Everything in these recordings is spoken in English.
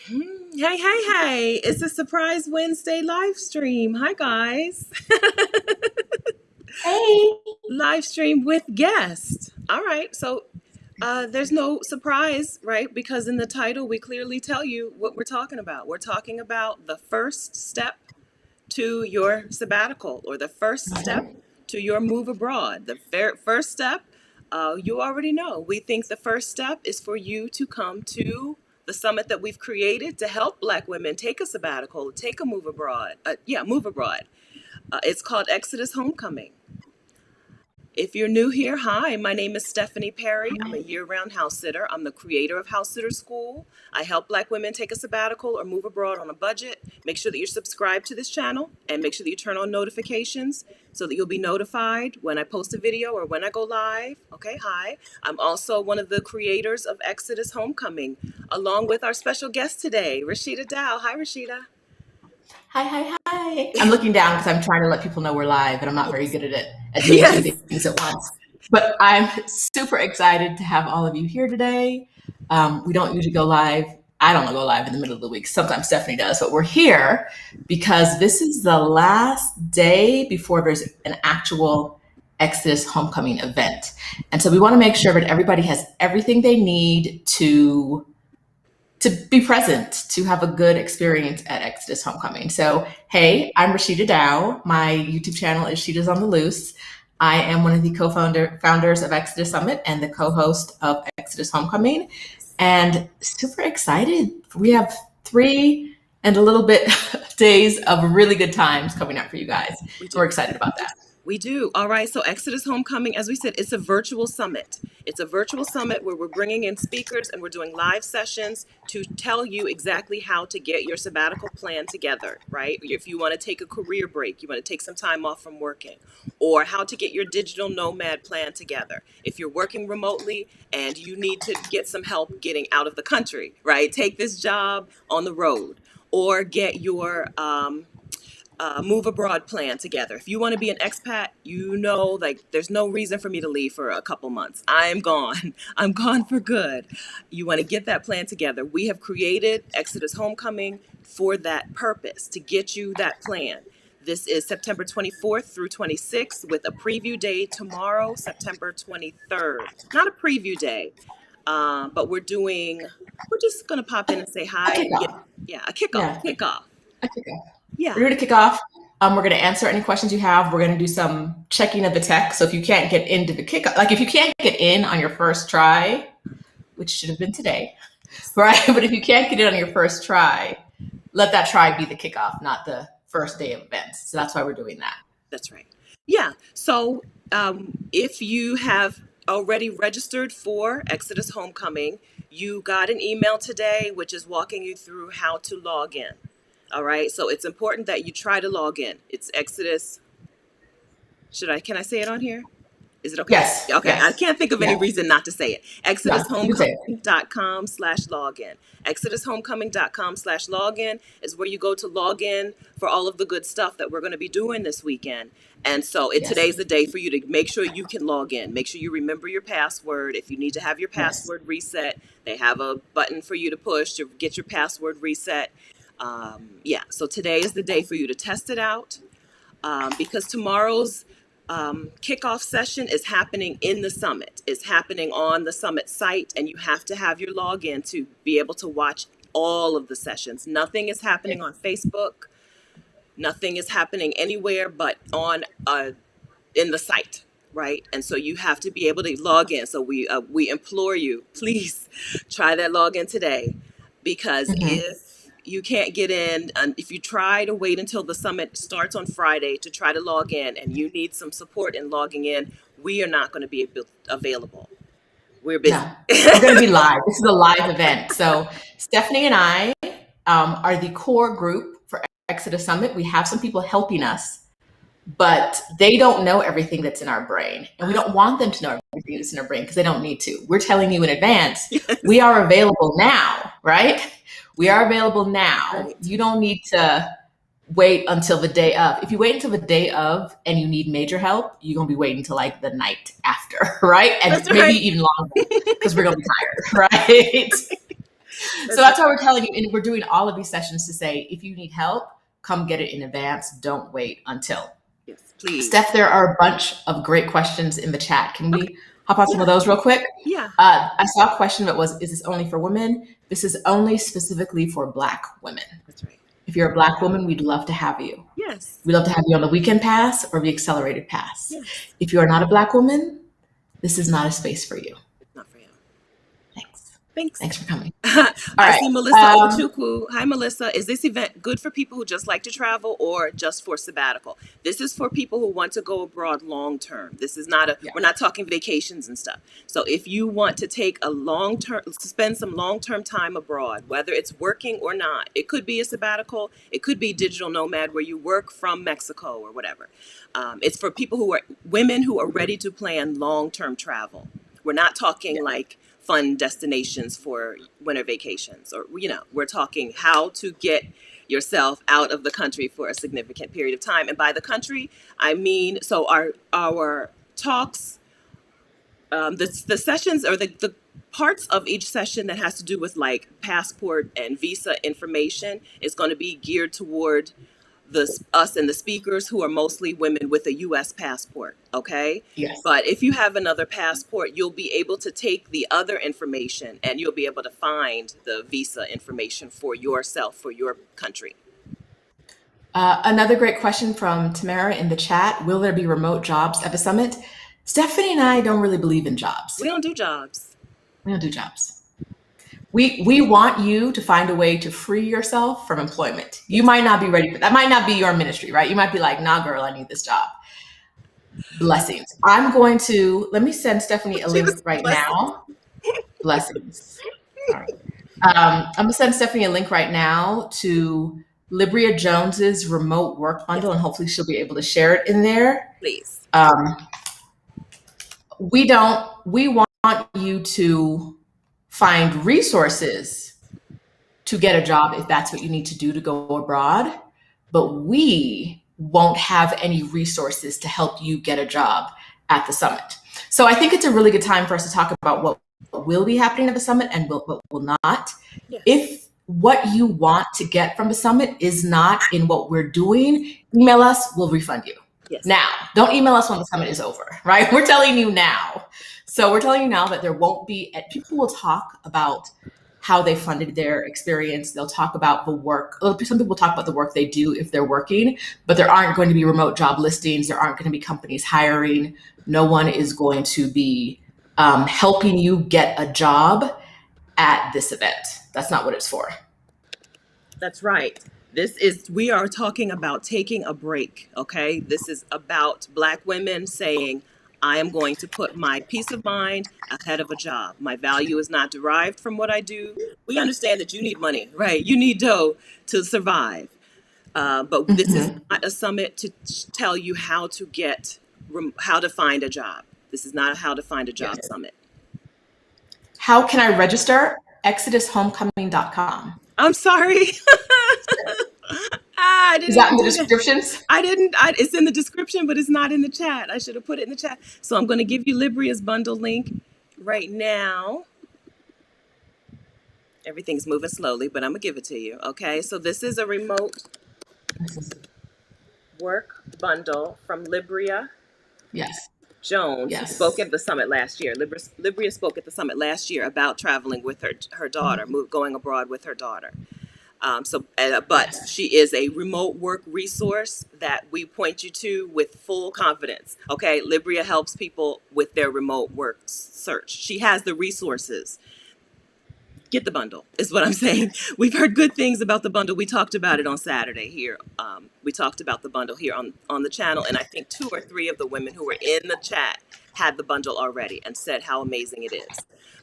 Hey. It's a surprise Wednesday live stream. Hi, guys. Hey. Live stream with guest. All right. There's no surprise, right? Because in the title, we clearly tell you what we're talking about. We're talking about the first step to your sabbatical or the first step Okay. to your move abroad. The first step, you already know. We think the first step is for you to come to the summit that we've created to help Black women take a sabbatical, take a move abroad. Move abroad. It's called Exodus Homecoming. If you're new here, hi, my name is Stephanie Perry. I'm a year round house sitter. I'm the creator of House Sitter School. I help Black women take a sabbatical or move abroad on a budget. Make sure that you're subscribed to this channel and make sure that you turn on notifications so that you'll be notified when I post a video or when I go live. Okay, hi. I'm also one of the creators of Exodus Homecoming, along with our special guest today, Rashida Dow. Hi, Rashida. Hi. I'm looking down because I'm trying to let people know we're live, and I'm not very Yes. good at it, at doing two Yes. things at once. But I'm super excited to have all of you here today. We don't usually go live. I don't go live in the middle of the week. Sometimes Stephanie does, but we're here because this is the last day before there's an actual Exodus homecoming event. And so we want to make sure that everybody has everything they need to be present, to have a good experience at Exodus Homecoming. So, hey, I'm Rashida Dow. My YouTube channel is Sheeta's on the Loose. I am one of the founders of Exodus Summit and the co-host of Exodus Homecoming, and super excited. We have 3 and a little bit days of really good times coming up for you guys. We're excited about that. We do. All right. So Exodus Homecoming, as we said, it's a virtual summit. It's a virtual summit where we're bringing in speakers and we're doing live sessions to tell you exactly how to get your sabbatical plan together, right? If you want to take a career break, you want to take some time off from working, or how to get your digital nomad plan together. If you're working remotely and you need to get some help getting out of the country, right? Take this job on the road or get your move abroad plan together. If you want to be an expat, like there's no reason for me to leave for a couple months. I'm gone. I'm gone for good. You want to get that plan together. We have created Exodus Homecoming for that purpose, to get you that plan. This is September 24th through 26th with a preview day tomorrow, September 23rd. Not a preview day, but we're just going to pop in and say A hi. kickoff. Yeah, a kickoff. Yeah, Kickoff. a kickoff. Yeah. We're here to kick off. We're going to answer any questions you have. We're going to do some checking of the tech. So if you can't get into the kickoff, like if you can't get in on your first try, which should have been today, right? But if you can't get in on your first try, let that try be the kickoff, not the first day of events. So that's why we're doing that. That's right. Yeah. So if you have already registered for Exodus Homecoming, you got an email today, which is walking you through how to log in. All right. So it's important that you try to log in. It's Exodus. Can I say it on here? Is it okay? Yes. Okay. I Yes. can't think of any Yes. reason not to say it. No, you can say it. ExodusHomecoming.com/login. ExodusHomecoming.com/login is where you go to log in for all of the good stuff that we're going to be doing this weekend. And so Yes. today's the day for you to make sure you can log in. Make sure you remember your password. If you need to have your Yes. password reset, they have a button for you to push to get your password reset. So today is the day for you to test it out, because tomorrow's kickoff session is happening in the summit. It's happening on the summit site, and you have to have your login to be able to watch all of the sessions. Nothing is happening on Facebook. Nothing is happening anywhere but on in the site, right? And so you have to be able to log in. So we implore you, please try that login today, because if you can't get in, and if you try to wait until the summit starts on Friday to try to log in and you need some support in logging in, we are not going to be available. We're busy. No, we're going to be live. This is a live event. So Stephanie and I are the core group for Exodus Summit. We have some people helping us, but they don't know everything that's in our brain. And we don't want them to know everything that's in our brain because they don't need to. We're telling you in advance, we are available now, right? We are available now. Right. You don't need to wait until the day of. If you wait until the day of and you need major help, you're going to be waiting until like the night after, right? And That's maybe right. even longer because we're going to be tired, right? So that's why we're telling you, and we're doing all of these sessions to say, if you need help, come get it in advance. Don't wait until. Yes, please. Steph, there are a bunch of great questions in the chat. Can Okay. we hop on some of those real quick? Yeah. I saw a question that was, is this only for women? This is only specifically for Black women. That's right. If you're a Black woman, we'd love to have you. Yes. We'd love to have you on the weekend pass or the accelerated pass. Yes. If you are not a Black woman, this is not a space for you. Not for you. Thanks. Thanks. Thanks for coming. I see Melissa Ochukwu. Hi, Melissa. Is this event good for people who just like to travel or just for sabbatical? This is for people who want to go abroad long term. This is not we're not talking vacations and stuff. So if you want to take a long term, spend some long term time abroad, whether it's working or not, it could be a sabbatical, it could be digital nomad where you work from Mexico or whatever. It's for people women who are ready to plan long term travel. We're not talking like fun destinations for winter vacations, or we're talking how to get yourself out of the country for a significant period of time. And by the country, I mean, so our talks, the sessions, or the parts of each session that has to do with like passport and visa information is going to be geared toward us and the speakers who are mostly women with a U.S. passport, okay? Yes. But if you have another passport, you'll be able to take the other information and you'll be able to find the visa information for yourself, for your country. Another great question from Tamara in the chat. Will there be remote jobs at the summit? Stephanie and I don't really believe in jobs. We don't do jobs. We don't do jobs. We want you to find a way to free yourself from employment. You might not be ready for that. Might not be your ministry, right? You might be like, nah, girl, I need this job. Blessings. Let me send Stephanie a link right now. Blessings. All right. I'm going to send Stephanie a link right now to Libria Jones's remote work bundle, and hopefully she'll be able to share it in there. Please. We want you to find resources to get a job if that's what you need to do to go abroad, but we won't have any resources to help you get a job at the summit. So I think it's a really good time for us to talk about what will be happening at the summit and what will not. Yes. If what you want to get from the summit is not in what we're doing, email us, we'll refund you. Yes. Now, don't email us when the summit is over, right? We're telling you now. So we're telling you now that there won't be, people will talk about how they funded their experience. They'll talk about the work. Some people talk about the work they do if they're working, but there aren't going to be remote job listings. There aren't going to be companies hiring. No one is going to be helping you get a job at this event. That's not what it's for. That's right. We are talking about taking a break, okay? This is about Black women saying, I am going to put my peace of mind ahead of a job. My value is not derived from what I do. We understand that you need money, right? You need dough to survive. But this is not a summit to tell you how to find a job. This is not a how to find a job summit. How can I register? ExodusHomecoming.com. I'm sorry. Is that in the descriptions? It's in the description, but it's not in the chat. I should have put it in the chat. So I'm going to give you Libria's bundle link right now. Everything's moving slowly, but I'm going to give it to you. Okay. So this is a remote work bundle from Libria. Yes. Jones, who spoke at the summit last year. Libria spoke at the summit last year about traveling with her daughter, going abroad with her daughter. But she is a remote work resource that we point you to with full confidence. Okay, Libria helps people with their remote work search. She has the resources. Get the bundle, is what I'm saying. We've heard good things about the bundle. We talked about it on Saturday here. We talked about the bundle here on the channel, and I think 2 or 3 of the women who were in the chat had the bundle already and said how amazing it is.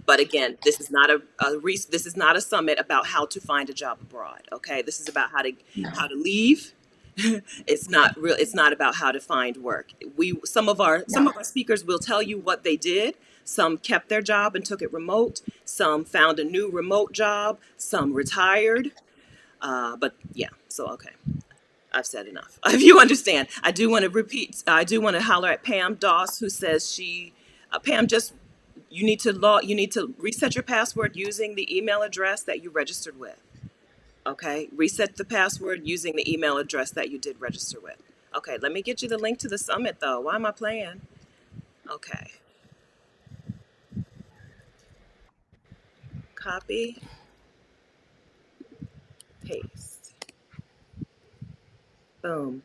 But again, this is not a summit about how to find a job abroad. Okay, this is about how to leave. It's not about how to find work. Some of our speakers will tell you what they did. Some kept their job and took it remote. Some found a new remote job. Some retired. But yeah, so okay. I've said enough. If you understand, I do want to holler at Pam Doss, who says Pam just You need to reset your password using the email address that you registered with. Okay, reset the password using the email address that you did register with. Okay, let me get you the link to the summit though. Why am I playing? Okay, copy, paste, boom.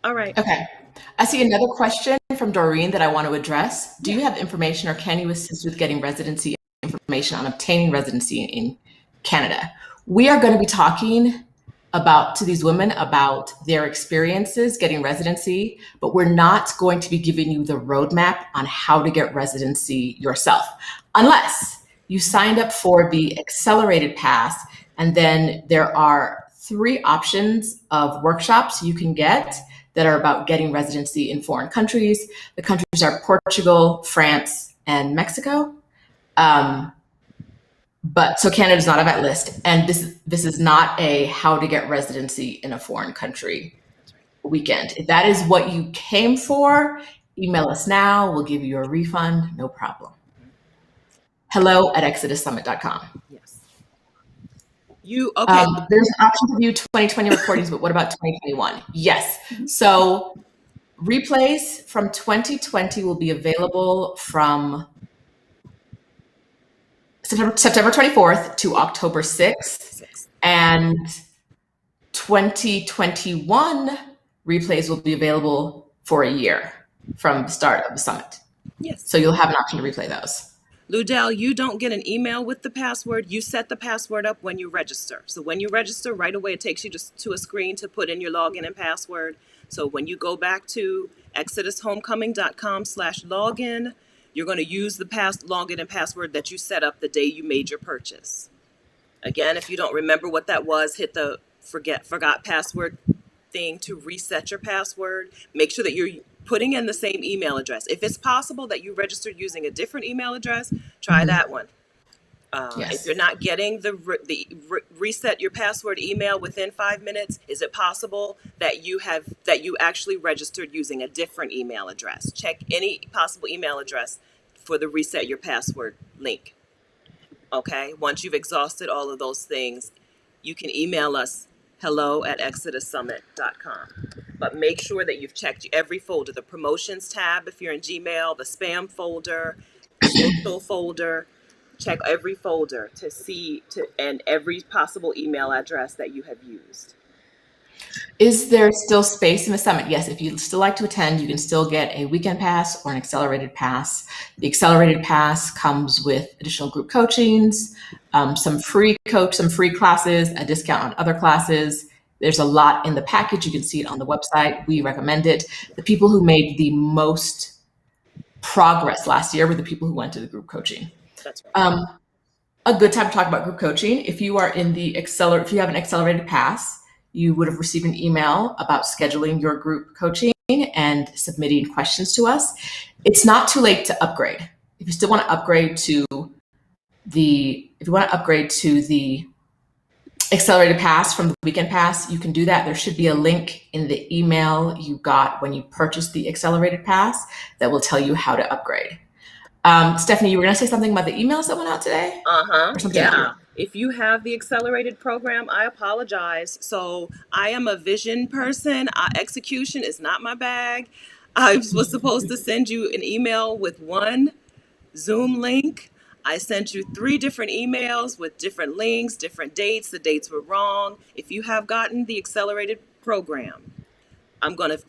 All right. Okay. I see another question from Doreen that I want to address. Do Yeah. you have information or can you assist with getting residency information on obtaining residency in Canada? We are going to be talking to these women about their experiences getting residency, but we're not going to be giving you the roadmap on how to get residency yourself, unless you signed up for the accelerated pass. And then there are 3 options of workshops you can get that are about getting residency in foreign countries. The countries are Portugal, France, and Mexico. But so Canada's not on that list. And this is not a how to get residency in a foreign country weekend. If that is what you came for, email us now. We'll give you a refund. No problem. hello@exodussummit.com. Yes. Okay. There's an option to view 2020 recordings, but what about 2021? Yes. So replays from 2020 will be available from September 24th to October 6th. And 2021 replays will be available for a year from the start of the summit. Yes. So you'll have an option to replay those. Ludell, you don't get an email with the password. You set the password up when you register. So when you register, right away it takes you just to a screen to put in your login and password. So when you go back to ExodusHomecoming.com/login, you're going to use the login and password that you set up the day you made your purchase. Again, if you don't remember what that was, hit the forgot password thing to reset your password. Make sure that you're putting in the same email address. If it's possible that you registered using a different email address, try that one. Yes. If you're not getting the reset your password email within 5 minutes, is it possible that you actually registered using a different email address? Check any possible email address for the reset your password link. Okay, once you've exhausted all of those things, you can email us hello@exodussummit.com. But make sure that you've checked every folder, the promotions tab if you're in Gmail, the spam folder, social folder. Check every folder to see and every possible email address that you have used. Is there still space in the summit? Yes, if you'd still like to attend, you can still get a weekend pass or an accelerated pass. The accelerated pass comes with additional group coachings, some free classes, a discount on other classes. There's a lot in the package. You can see it on the website. We recommend it. The people who made the most progress last year were the people who went to the group coaching. That's right. A good time to talk about group coaching. If you are in if you have an accelerated pass, you would have received an email about scheduling your group coaching and submitting questions to us. It's not too late to upgrade. If you still want to upgrade to the accelerated pass from the weekend pass, you can do that. There should be a link in the email you got when you purchased the accelerated pass that will tell you how to upgrade. Stephanie, you were going to say something about the emails that went out today? Yeah. If you have the accelerated program, I apologize. So I am a vision person. Execution is not my bag. I was supposed to send you an email with one Zoom link. I sent you 3 different emails with different links, different dates. The dates were wrong. If you have gotten the accelerated program, I'm going to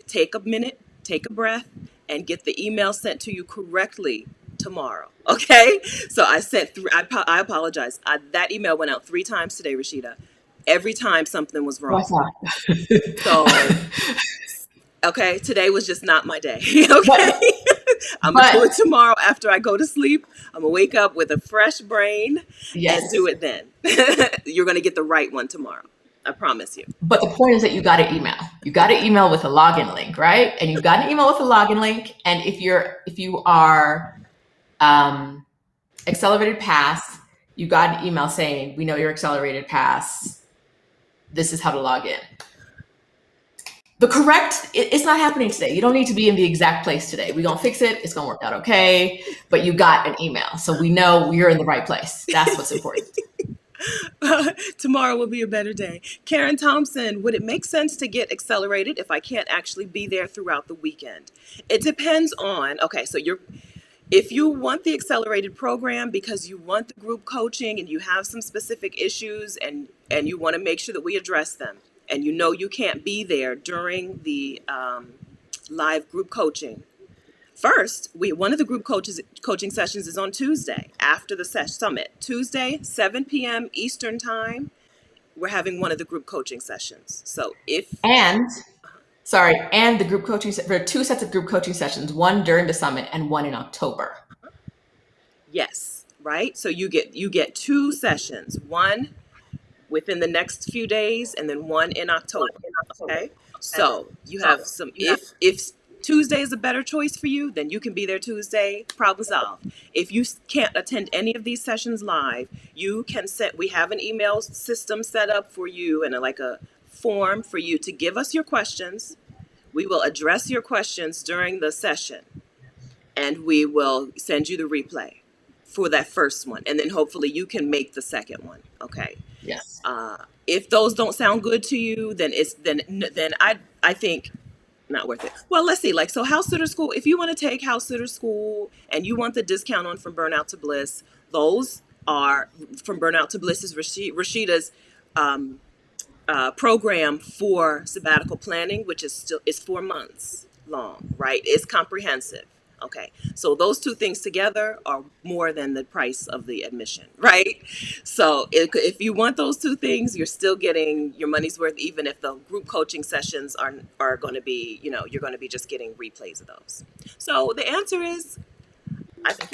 take a minute, take a breath, and get the email sent to you correctly tomorrow. Okay? So I sent I apologize. That email went out 3 times today, Rashida. Every time something was wrong. So, okay, today was just not my day. Okay? I'm going to do it tomorrow after I go to sleep. I'm going to wake up with a fresh brain and do it then. You're going to get the right one tomorrow. I promise you. But the point is that you got an email. You got an email with a login link, right? And you got an email with a login link. And if you are accelerated pass, you got an email saying, "We know your accelerated pass. This is how to log in." the correct, it's not happening today. You don't need to be in the exact place today. We're going to fix it. It's going to work out okay. But you got an email. So we know you're in the right place. That's what's important. Tomorrow will be a better day. Karen Thompson, would it make sense to get accelerated if I can't actually be there throughout the weekend? It depends on, okay, so if you want the accelerated program because you want the group coaching and you have some specific issues and you want to make sure that we address them, and you know you can't be there during the live group coaching. First, one of the group coaching sessions is on Tuesday after the summit. Tuesday, 7 p.m. Eastern time, we're having one of the group coaching sessions. So And sorry, and the group coaching, there are two sets of group coaching sessions, one during the summit and one in October. yes, right? So you get two sessions, one within the next few days and then one in October. Okay? So you have some, if Tuesday is a better choice for you, then you can be there Tuesday, problem solved. If you can't attend any of these sessions live, you can we have an email system set up for you and like a form for you to give us your questions. We will address your questions during the session and we will send you the replay for that first one. And then hopefully you can make the second one. Okay. Yes. If those don't sound good to you, then I think not worth it. Well, let's see. Like, so house sitter school, if you want to take house sitter school and you want the discount on From Burnout to Bliss, those are From Burnout to Bliss is Rashida's program for sabbatical planning, which is 4 months long, right? It's comprehensive. Okay, so those two things together are more than the price of the admission, right? So if you want those two things, you're still getting your money's worth, even if the group coaching sessions are going to be, you're going to be just getting replays of those. So the answer is, I think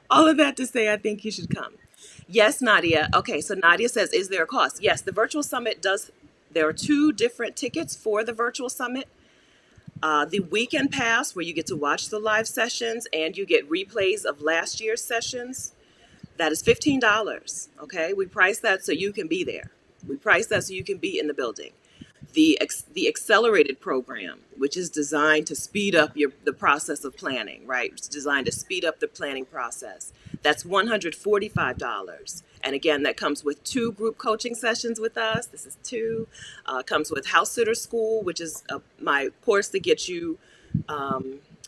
all of that to say, I think you should come. Yes, Nadia. Okay, so Nadia says, is there a cost? Yes, the virtual summit does. There are two different tickets for the virtual summit. The weekend pass, where you get to watch the live sessions and you get replays of last year's sessions, that is $15. Okay, we price that so you can be there. We price that so you can be in the building. The accelerated program, which is designed to speed up the process of planning, right? It's designed to speed up the planning process. That's $145. And again, that comes with two group coaching sessions with us. This is two. Comes with House Sitter School, which is my course to get you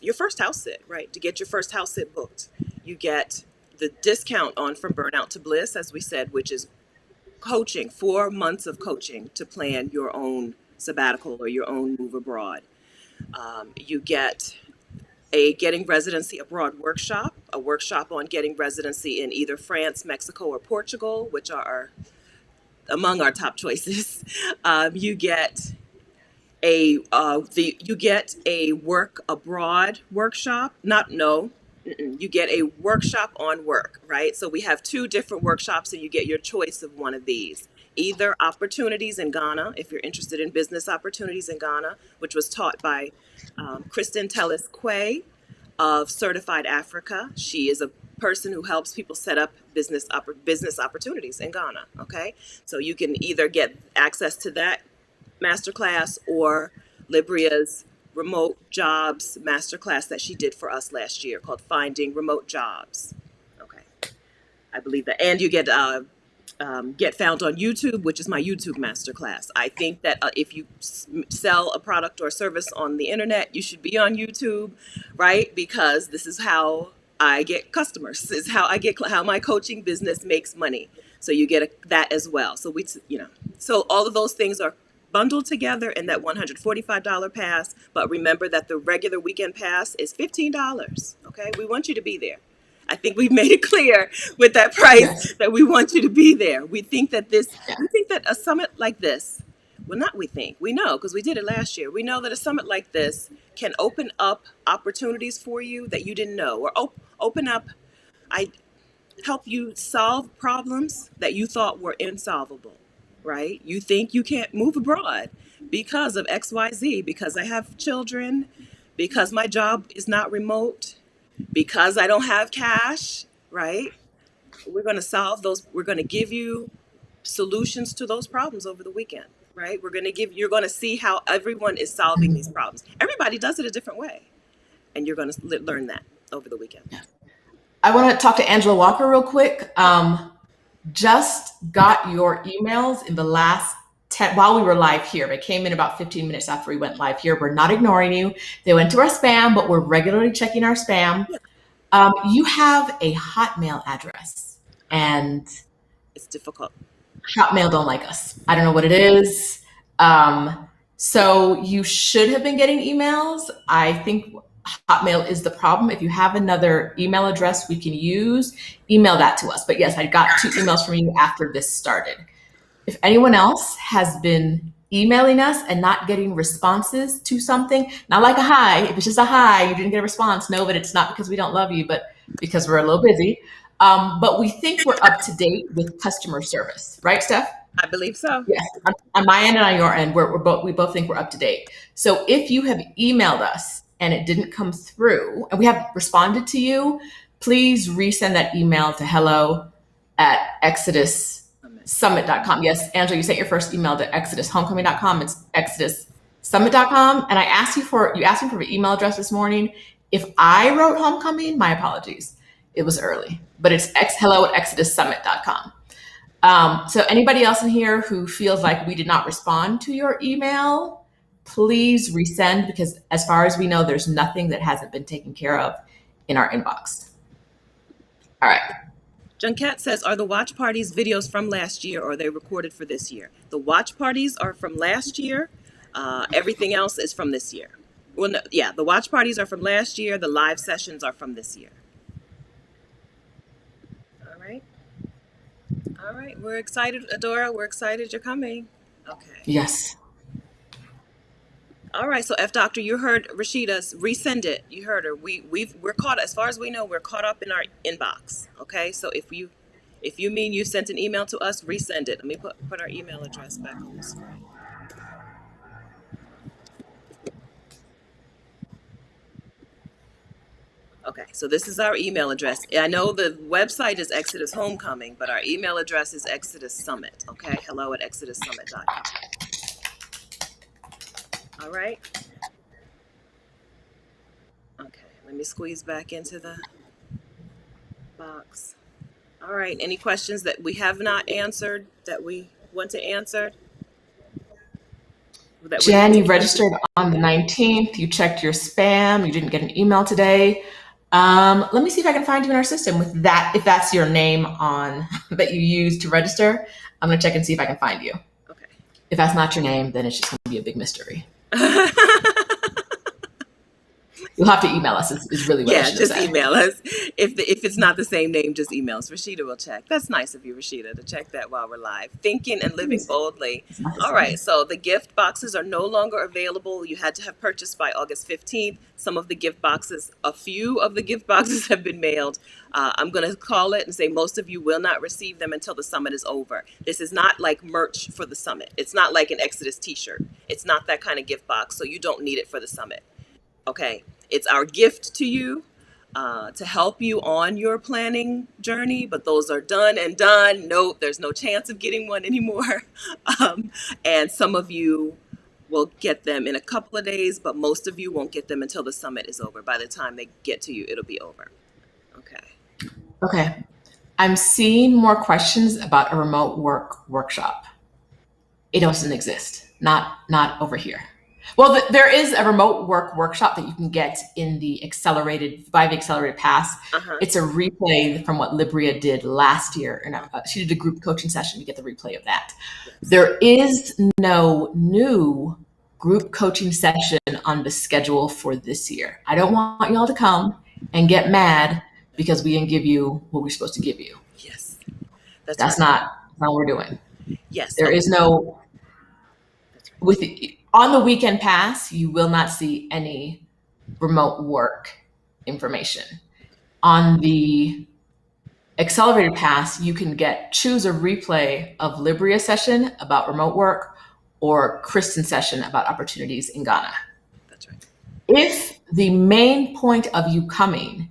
your first house sit, right? To get your first house sit booked. You get the discount on From Burnout to Bliss, as we said, which is coaching, 4 months of coaching to plan your own sabbatical or your own move abroad. You get a Getting Residency Abroad workshop, a workshop on getting residency in either France, Mexico, or Portugal, which are among our top choices. You get you get a work abroad workshop. You get a workshop on work, right? So we have two different workshops and you get your choice of one of these. Either Opportunities in Ghana, if you're interested in business opportunities in Ghana, which was taught by Kristen Tellis Quay of Certified Africa. She is a person who helps people set up business opportunities in Ghana, okay? So you can either get access to that masterclass or Libria's remote jobs masterclass that she did for us last year called Finding Remote Jobs. Okay, I believe that. And you get Found on YouTube, which is my YouTube masterclass. I think that if you sell a product or service on the internet, you should be on YouTube, right? Because this is how I get customers. This is how my coaching business makes money. So you get that as well. So so all of those things are bundled together in that $145 pass. But remember that the regular weekend pass is $15. Okay, we want you to be there. I think we've made it clear with that price that we want you to be there. We think that a summit like this, well, not we think, we know because we did it last year. We know that a summit like this can open up opportunities for you that you didn't know, or open up, help you solve problems that you thought were insolvable, right? You think you can't move abroad because of XYZ, because I have children, because my job is not remote, because I don't have cash, right? We're going to solve those. We're going to give you solutions to those problems over the weekend. right? You're going to see how everyone is solving these problems. Everybody does it a different way. And you're going to learn that over the weekend. I want to talk to Angela Walker real quick. Just got your emails in the last 10, while we were live here. They came in about 15 minutes after we went live here. We're not ignoring you. They went to our spam, but we're regularly checking our spam. You have a Hotmail address, and it's difficult. Hotmail don't like us. I don't know what it is. So you should have been getting emails. I think Hotmail is the problem. If you have another email address we can use, email that to us. But yes, I got 2 emails from you after this started. If anyone else has been emailing us and not getting responses to something, not like a hi, if it's just a hi, you didn't get a response, know that it's not because we don't love you, but because we're a little busy. But we think we're up to date with customer service, right, Steph? I believe so. Yes, on my end and on your end, we both think we're up to date. So if you have emailed us and it didn't come through, and we have responded to you, please resend that email to hello@ExodusSummit.com. Yes, Angela, you sent your first email to ExodusHomecoming.com. It's ExodusSummit.com. And you asked me for an email address this morning. If I wrote homecoming, my apologies. It was early, but it's hello@ExodusSummit.com. So anybody else in here who feels like we did not respond to your email, please resend, because as far as we know, there's nothing that hasn't been taken care of in our inbox. All right. Junket says, are the watch parties videos from last year, or are they recorded for this year? The watch parties are from last year. Everything else is from this year. Well, no, yeah, the watch parties are from last year. The live sessions are from this year. All right. We're excited, Adora. We're excited you're coming. Okay. Yes. All right. So F Doctor, you heard Rashida's resend it. You heard her. We're caught, as far as we know, we're caught up in our inbox. Okay. So if you mean you sent an email to us, resend it. Let me put our email address back on the screen. Okay, so this is our email address. I know the website is Exodus Homecoming, but our email address is Exodus Summit. Okay, hello@ExodusSummit.com. All right. Okay, let me squeeze back into the box. All right, any questions that we have not answered that we want to answer? Jen, you registered on the 19th. You checked your spam. You didn't get an email today. Let me see if I can find you in our system with that. If that's your name on that you use to register, I'm gonna check and see if I can find you. Okay. If that's not your name, then it's just gonna be a big mystery. You'll have to email us. Is really what I should just say. Email us. If it's not the same name, just email us. Rashida will check. That's nice of you, Rashida, to check that while we're live. Thinking and living boldly. All right. So the gift boxes are no longer available. You had to have purchased by August 15th. Some of the gift boxes, a few of the gift boxes have been mailed. I'm going to call it and say most of you will not receive them until the summit is over. This is not like merch for the summit. It's not like an Exodus t-shirt. It's not that kind of gift box. So you don't need it for the summit. Okay. It's our gift to you to help you on your planning journey, but those are done and done. Nope, there's no chance of getting one anymore. And some of you will get them in a couple of days, but most of you won't get them until the summit is over. By the time they get to you, it'll be over. Okay. I'm seeing more questions about a remote workshop. It doesn't exist. Not over here. Well, there is a remote workshop that you can get in the accelerated pass. It's a replay from what Libria did last year. And she did a group coaching session. You get the replay of that. There is no new group coaching session on the schedule for this year. I don't want y'all to come and get mad because we didn't give you what we're supposed to give you. Yes. That's not what we're doing. Yes. There is no, on the weekend pass, you will not see any remote work information. On the accelerated pass, you can choose a replay of Libria's session about remote work or Kristen's session about opportunities in Ghana. That's right. If the main point of you coming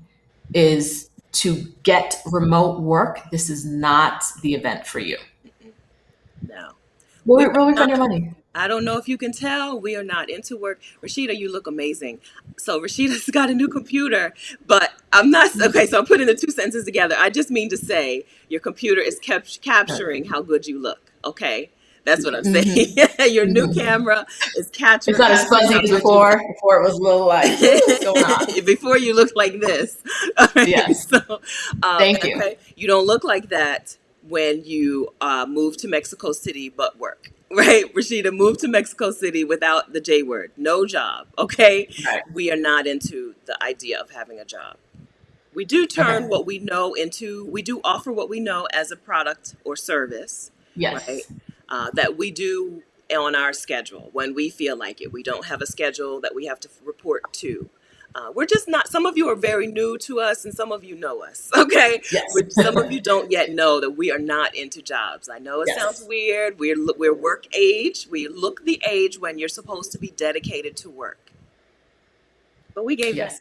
is to get remote work, this is not the event for you. No. We Where are will we spend not. your money? I don't know if you can tell, we are not into work. Rashida, you look amazing. So Rashida's got a new computer, but I'm not okay. So I'm putting the two sentences together. I just mean to say your computer is capturing how good you look. Okay, that's what I'm saying. Mm-hmm. Your new Mm-hmm. camera is It's not as capturing fuzzy how as good you before. look. Before it was a little like, what's going on? Before you looked like this. All right. Yes. So, Thank you. okay, you don't look like that when you move to Mexico City but work. Right, Rashida, moved to Mexico City without the J word, no job. Okay, Right. we are not into the idea of having a job. We do turn Okay. what we know into, we do offer what we know as a product or service, right? Yes. That we do on our schedule when we feel like it. We don't have a schedule that we have to report to. We're just not, some of you are very new to us and some of you know us, okay? Yes. Which some of you don't yet know that we are not into jobs. I know it sounds Yes. weird. We're work age. We look the age when you're supposed to be dedicated to work. But we gave that. Yes.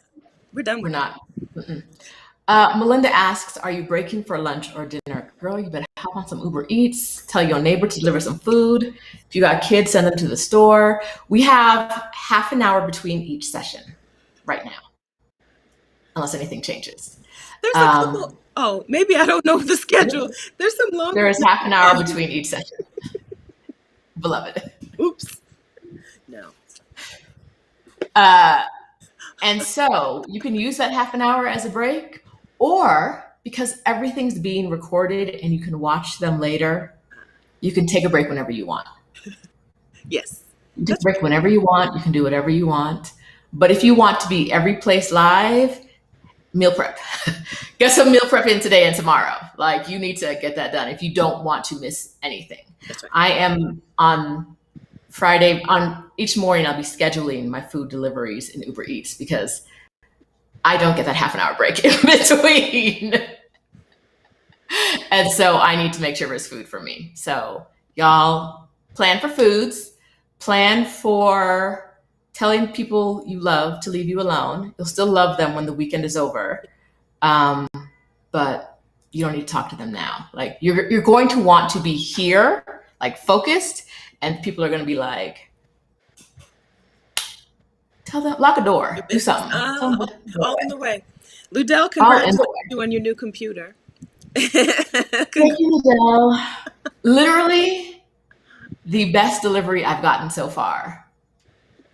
We're done We're with that. not. Mm-mm. Melinda asks, are you breaking for lunch or dinner? Girl, you better hop on some Uber Eats. Tell your neighbor to deliver some food. If you got kids, send them to the store. We have half an hour between each session right now, unless anything changes. There's a couple. Um, Oh, maybe I don't know the schedule. There's some there longer. is half an hour Oh, between each session, beloved. oops. No. Uh, and so you can use that half an hour as a break, or because everything's being recorded and you can watch them later, you can take a break whenever you want. Yes. You take a That's break whenever you want. You can do whatever you want. But if you want to be every place live, meal prep. Get some meal prep in today and tomorrow. Like, you need to get that done if you don't want to miss anything. that's right. I am on Friday, on each morning, I'll be scheduling my food deliveries in Uber Eats because I don't get that half an hour break in between. And so I need to make sure there's food for me. So y'all plan for foods, plan for telling people you love to leave you alone. You'll still love them when the weekend is over. But you don't need to talk to them now. Like, you're going to want to be here, like focused, and people are going to be like, tell them, lock a door, Your do business. something. Tell them All in the way. Ludell, all in congratulations the way. on your new computer. Thank you, Adele. Literally the best delivery I've gotten so far.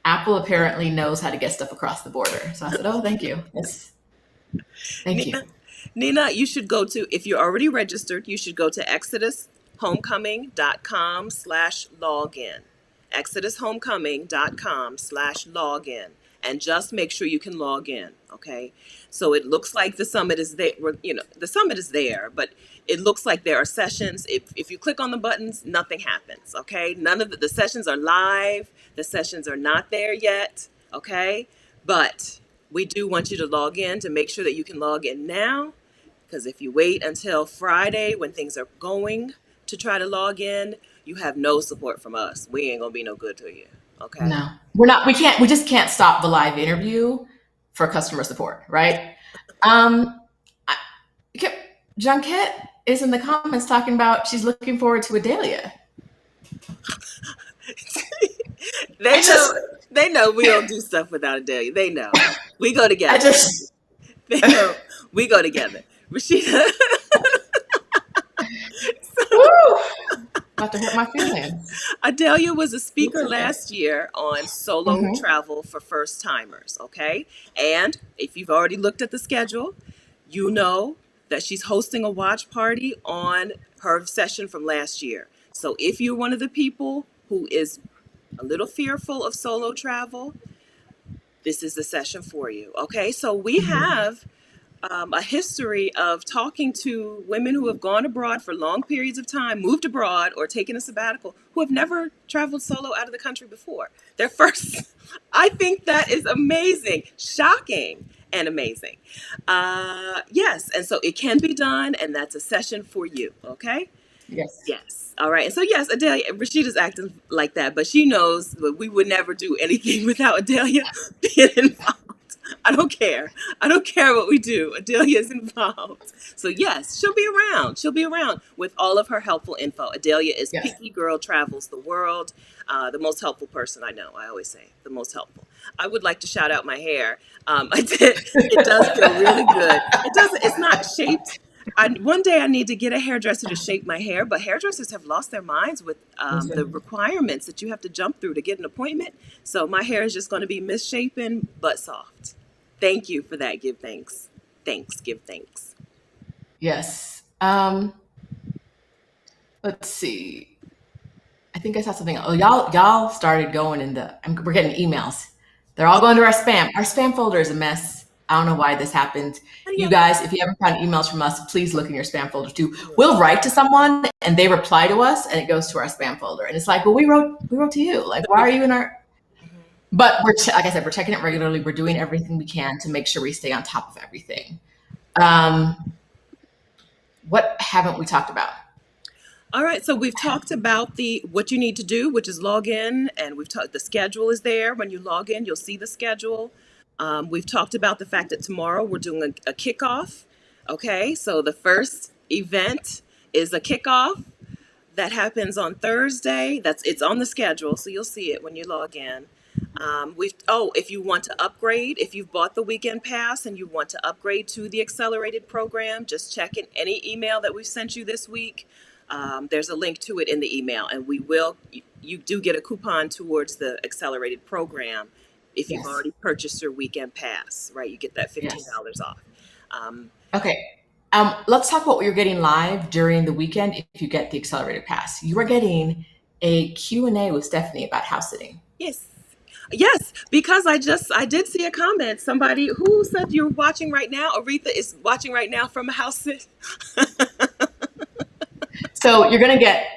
Apple apparently knows how to get stuff across the border. So I said, oh, thank you. Yes. Thank you. Nina, Nina, you should go to, if you're already registered, you should go to exodushomecoming.com/login. exodushomecoming.com/login. And just make sure you can log in, okay? So it looks like the summit is there, the summit is there, but it looks like there are sessions. If you click on the buttons, nothing happens, okay? None of the sessions are live. The sessions are not there yet, okay? But we do want you to log in to make sure that you can log in now, because if you wait until Friday when things are going to try to log in, you have no support from us. We ain't gonna be no good to you. Okay. No, we're not. We just can't stop the live interview for customer support, right? Um, I, Junquette is in the comments talking about she's looking forward to Adelia. They know. They know we don't do stuff without Adelia. They know. We go together. They know we go together. Rashida. Woo! About to hurt my feelings. Adelia was a speaker last year on solo Mm-hmm. travel for first timers, okay? And if you've already looked at the schedule, you know that she's hosting a watch party on her session from last year. So if you're one of the people who is a little fearful of solo travel, this is the session for you, okay? So we have a history of talking to women who have gone abroad for long periods of time, moved abroad or taken a sabbatical, who have never traveled solo out of the country before. Their first, I think that is amazing, shocking and amazing. Yes, and so it can be done, and that's a session for you, okay? Yes. Yes. All right. And so, yes, Adelia, Rashida's acting like that, but she knows that we would never do anything without Adelia being involved. I don't care. I don't care what we do. Adelia's involved. So yes, she'll be around. She'll be around with all of her helpful info. Adelia is Yes. Picky Girl Travels the World. The most helpful person I know. I always say the most helpful. I would like to shout out my hair. I did. It does feel really good. It doesn't. It's not shaped. One day I need to get a hairdresser to shape my hair, but hairdressers have lost their minds with the requirements that you have to jump through to get an appointment. So my hair is just going to be misshapen but soft. Thank you for that. Give thanks. Thanks. Give thanks. Yes. Let's see. I think I saw something. Oh, y'all started going in we're getting emails. They're all going to our spam. Our spam folder is a mess. I don't know why this happened. You guys, if you haven't found emails from us, please look in your spam folder too. We'll write to someone and they reply to us and it goes to our spam folder. And it's like, well, we wrote to you. Like, why are you in our? But like I said, we're checking it regularly. We're doing everything we can to make sure we stay on top of everything. What haven't we talked about? All right, so we've talked about what you need to do, which is log in, and we've talked the schedule is there. When you log in, you'll see the schedule. We've talked about the fact that tomorrow we're doing a kickoff. Okay, so the first event is a kickoff that happens on Thursday. It's on the schedule, so you'll see it when you log in. If you want to upgrade, if you've bought the weekend pass and you want to upgrade to the accelerated program, just check in any email that we've sent you this week. There's a link to it in the email, and you do get a coupon towards the accelerated program if you've already purchased your weekend pass, right? You get that $15 off. Okay. Let's talk about what you're getting live during the weekend if you get the accelerated pass. You are getting a Q&A with Stephanie about house sitting. Yes, because I did see a comment. Somebody who said you're watching right now. Aretha is watching right now from a house sit. So you're going to get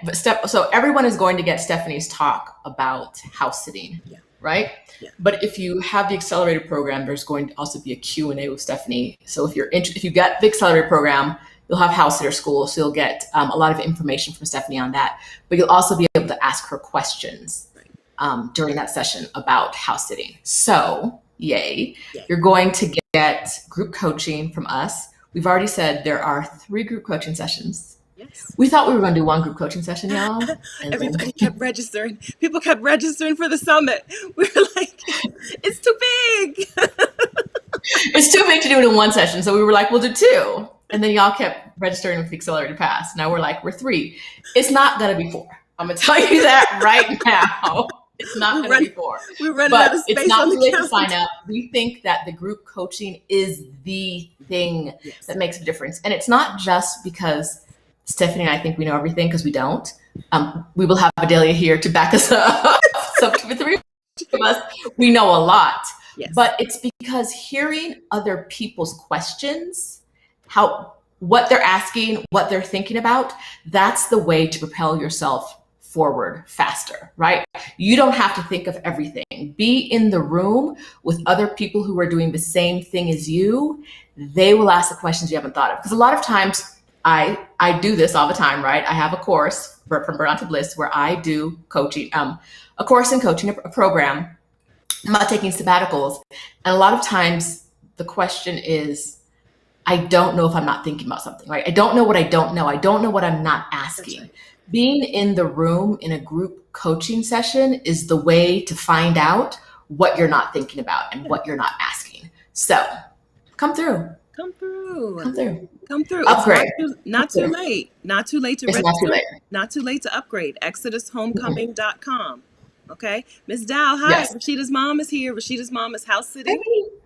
so everyone is going to get Stephanie's talk about house sitting, right? Yeah. But if you have the accelerated program, there's going to also be a Q&A with Stephanie. So if you get the accelerated program, you'll have house sitter school. So you'll get a lot of information from Stephanie on that, but you'll also be able to ask her questions during that session about house sitting. So yay. You're going to get group coaching from us. We've already said there are 3 group coaching sessions. Yes. We thought we were going to do 1 group coaching session, y'all. Everybody kept registering. People kept registering for the summit. We were like, it's too big. It's too big to do it in 1 session. So we were like, we'll do 2. And then y'all kept registering with the accelerated pass. Now we're like, we're 3. It's not going to be 4. I'm going to tell you that right now. It's not going to be 4. We're running out of space. It's not on too the late to calendar. sign up. We think that the group coaching is the thing that makes a difference. And it's not just because Stephanie and I think we know everything, because we don't. We will have Adelia here to back us up. So with the 3 of us, we know a lot. Yes. But it's because hearing other people's questions, what they're asking, what they're thinking about, that's the way to propel yourself forward faster, right? You don't have to think of everything. Be in the room with other people who are doing the same thing as you. They will ask the questions you haven't thought of. Because a lot of times I do this all the time, right? I have a course from Burnout to Bliss where I do coaching, a course in coaching, a program. I'm not taking sabbaticals. And a lot of times the question is, I don't know if I'm not thinking about something, right? I don't know what I don't know. I don't know what I'm not asking. Right. Being in the room in a group coaching session is the way to find out what you're not thinking about and what you're not asking. So come through. Come through. Come through. Come through. Upgrade. It's not too late. Not too late to it's register. Not too late. Not too late to upgrade. ExodusHomecoming.com. Okay. Ms. Dow, hi. Yes. Rashida's mom is here. Rashida's mom is house sitting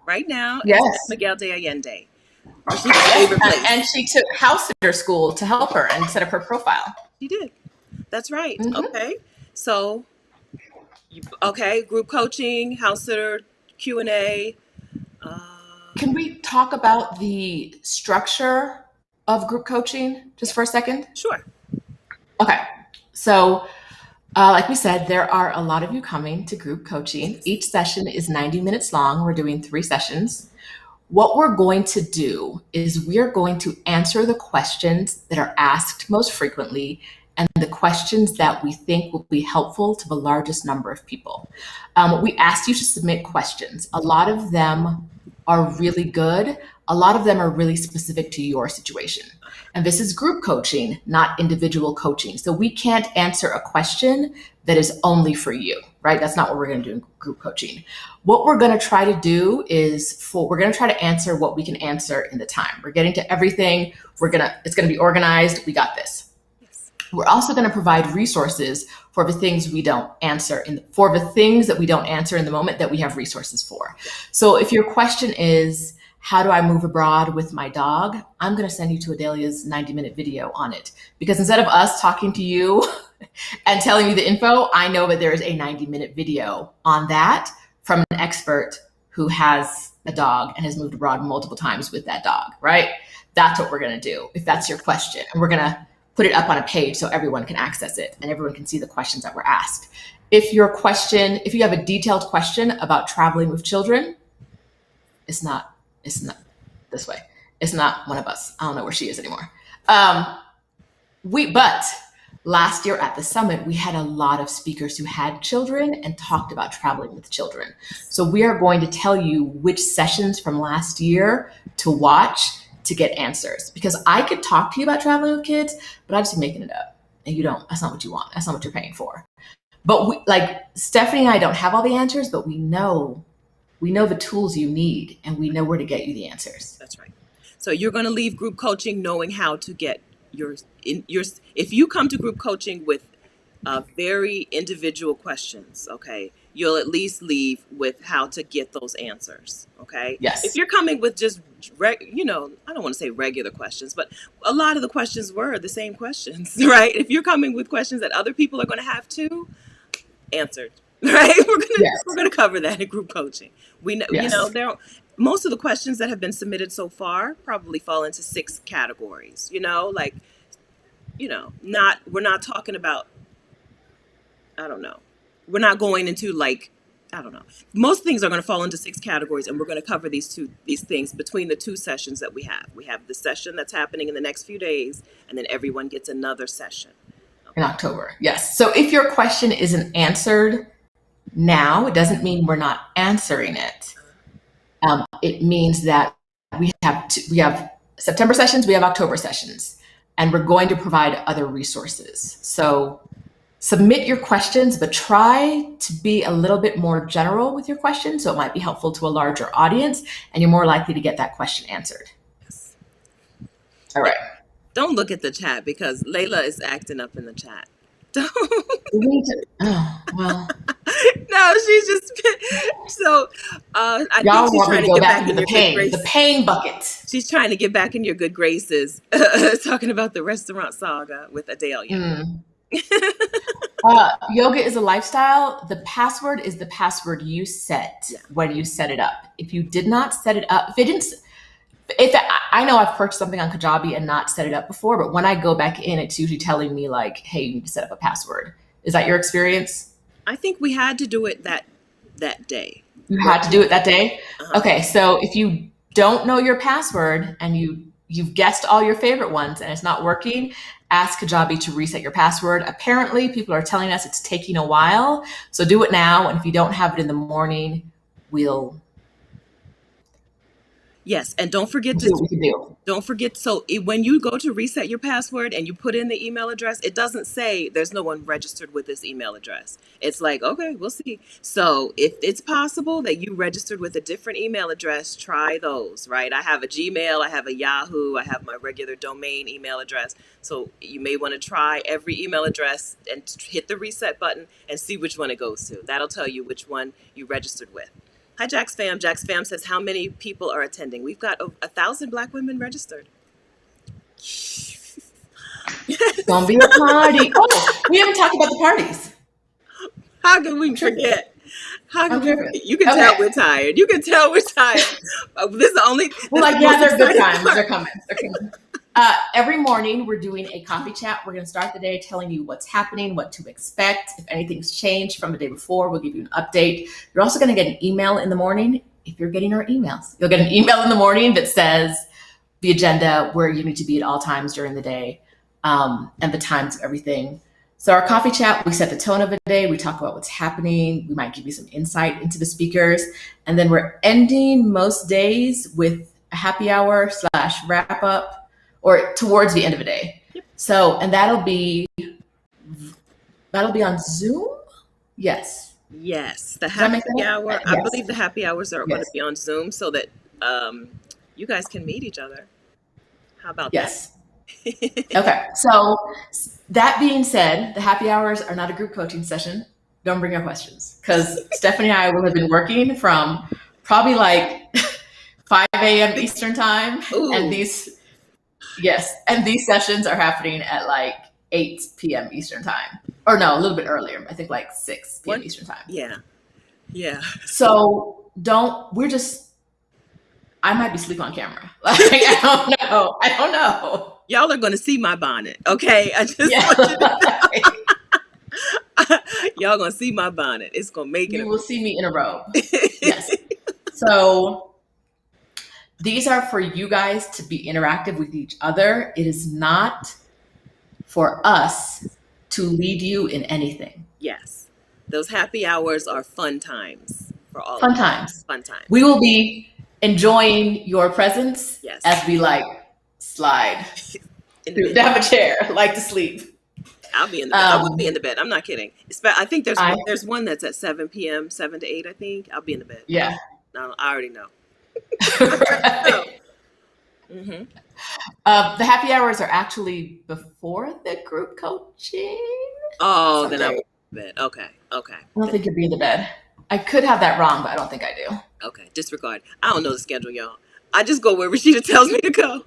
right now. Yes. At Miguel de Allende. Rashida's favorite place. And she took house sitter school to help her and set up her profile. She did. That's right. Mm-hmm. Okay. So, group coaching, house sitter, Q&A. Can we talk about the structure of group coaching just for a second? Sure. Okay. So, like we said, there are a lot of you coming to group coaching. Each session is 90 minutes long. We're doing 3 sessions. What we're going to do is we're going to answer the questions that are asked most frequently and the questions that we think will be helpful to the largest number of people. We asked you to submit questions. A lot of them are really good. A lot of them are really specific to your situation. And this is group coaching, not individual coaching. So we can't answer a question that is only for you, right? That's not what we're going to do in group coaching. What we're going to try to do is we're going to try to answer what we can answer in the time. We're getting to everything. It's going to be organized. We got this. Yes. We're also going to provide resources for the things we don't answer in the moment that we have resources for. So if your question is, how do I move abroad with my dog? I'm going to send you to Adelia's 90-minute video on it, because instead of us talking to you and telling you the info, I know that there is a 90-minute video on that from an expert who has a dog and has moved abroad multiple times with that dog, right? That's what we're going to do if that's your question. And we're going to put it up on a page so everyone can access it and everyone can see the questions that were asked. If you have a detailed question about traveling with children, it's not this way. It's not one of us. I don't know where she is anymore. But last year at the summit, we had a lot of speakers who had children and talked about traveling with children. So we are going to tell you which sessions from last year to watch to get answers, because I could talk to you about traveling with kids, but I'd just be making it up. And you don't, that's not what you want. That's not what you're paying for. But Stephanie and I don't have all the answers, but we know the tools you need, and we know where to get you the answers. That's right. So you're going to leave group coaching knowing how to get if you come to group coaching with very individual questions, okay, you'll at least leave with how to get those answers, okay? Yes. If you're coming with just, I don't want to say regular questions, but a lot of the questions were the same questions, right? If you're coming with questions that other people are going to have too, answered, right? We're gonna cover that in group coaching. We know, most of the questions that have been submitted so far probably fall into 6 categories. We're not talking about, I don't know. We're not going into most things are going to fall into 6 categories, and we're going to cover these things between the 2 sessions that we have. We have the session that's happening in the next few days, and then everyone gets another session. In October, yes. So if your question isn't answered now, it doesn't mean we're not answering it. It means that we have September sessions, we have October sessions, and we're going to provide other resources. So submit your questions, but try to be a little bit more general with your questions, so it might be helpful to a larger audience, and you're more likely to get that question answered. Yes. All right. Don't look at the chat, because Layla is acting up in the chat. Don't. Well. No, she's just so. I y'all think she's want trying me to go get back back into in your the pain bucket. She's trying to get back in your good graces, talking about the restaurant saga with Adelia. Yoga is a lifestyle. The password is the password you set when you set it up. If you did not set it up, I know I've purchased something on Kajabi and not set it up before, but when I go back in, it's usually telling me like, hey, you need to set up a password. Is that your experience? I think we had to do it that day. You had to do it that day? Uh-huh. Okay, so if you don't know your password and you've guessed all your favorite ones and it's not working, ask Kajabi to reset your password. Apparently, people are telling us it's taking a while, so do it now. And if you don't have it in the morning, we'll... Yes, and don't forget so when you go to reset your password and you put in the email address, it doesn't say there's no one registered with this email address. It's like, okay, we'll see. So if it's possible that you registered with a different email address, try those, right? I have a Gmail, I have a Yahoo, I have my regular domain email address. So you may want to try every email address and hit the reset button and see which one it goes to. That'll tell you which one you registered with. Hi, Jax Fam. Jax Fam says, how many people are attending? We've got 1,000 Black women registered. It's gonna be a party. Oh, we haven't talked about the parties. How can we forget? You can tell we're tired. You can tell we're tired. This is the only... they're good times. They're coming. Every morning, we're doing a coffee chat. We're going to start the day telling you what's happening, what to expect. If anything's changed from the day before, we'll give you an update. You're also going to get an email in the morning if you're getting our emails. You'll get an email in the morning that says the agenda, where you need to be at all times during the day, and the times of everything. So our coffee chat, we set the tone of the day. We talk about what's happening. We might give you some insight into the speakers. And then we're ending most days with a happy hour / wrap up or towards the end of the day. Yep. So, and that'll be on Zoom? Yes. Yes. The Does that make happy sense? hour. I Yes. believe the happy hours are going to Yes. be on Zoom so that you guys can meet each other. How about Yes. that? Okay. So that being said, the happy hours are not a group coaching session. Don't bring your questions because Stephanie and I will have been working from probably like 5 a.m. Eastern time. Ooh. And these sessions are happening at like 8 p.m. Eastern time. Or no, a little bit earlier. I think like 6 p.m. Eastern time. Yeah. Yeah. So I might be asleep on camera. Like, I don't know. Y'all are going to see my bonnet, okay? I just want you to know. Y'all going to see my bonnet. It's going to make it. You will see me in a robe. Yes. So these are for you guys to be interactive with each other. It is not for us to lead you in anything. Yes. Those happy hours are fun times for all Fun of us. times. Fun times. We will be enjoying your presence Yes. as we like slide In the through bed. have a chair, like to sleep. I'll be in the bed. I will be in the bed. I'm not kidding. I think there's one that's at 7 p.m., 7 to 8, I think. I'll be in the bed. Yeah. No, I already know. Right. Mm-hmm. The happy hours are actually before the group coaching. Oh, then I'll be in the bed. Okay. I don't think you'll be in the bed. I could have that wrong, but I don't think I do. Okay. Disregard. I don't know the schedule, y'all. I just go where Rashida tells me to go.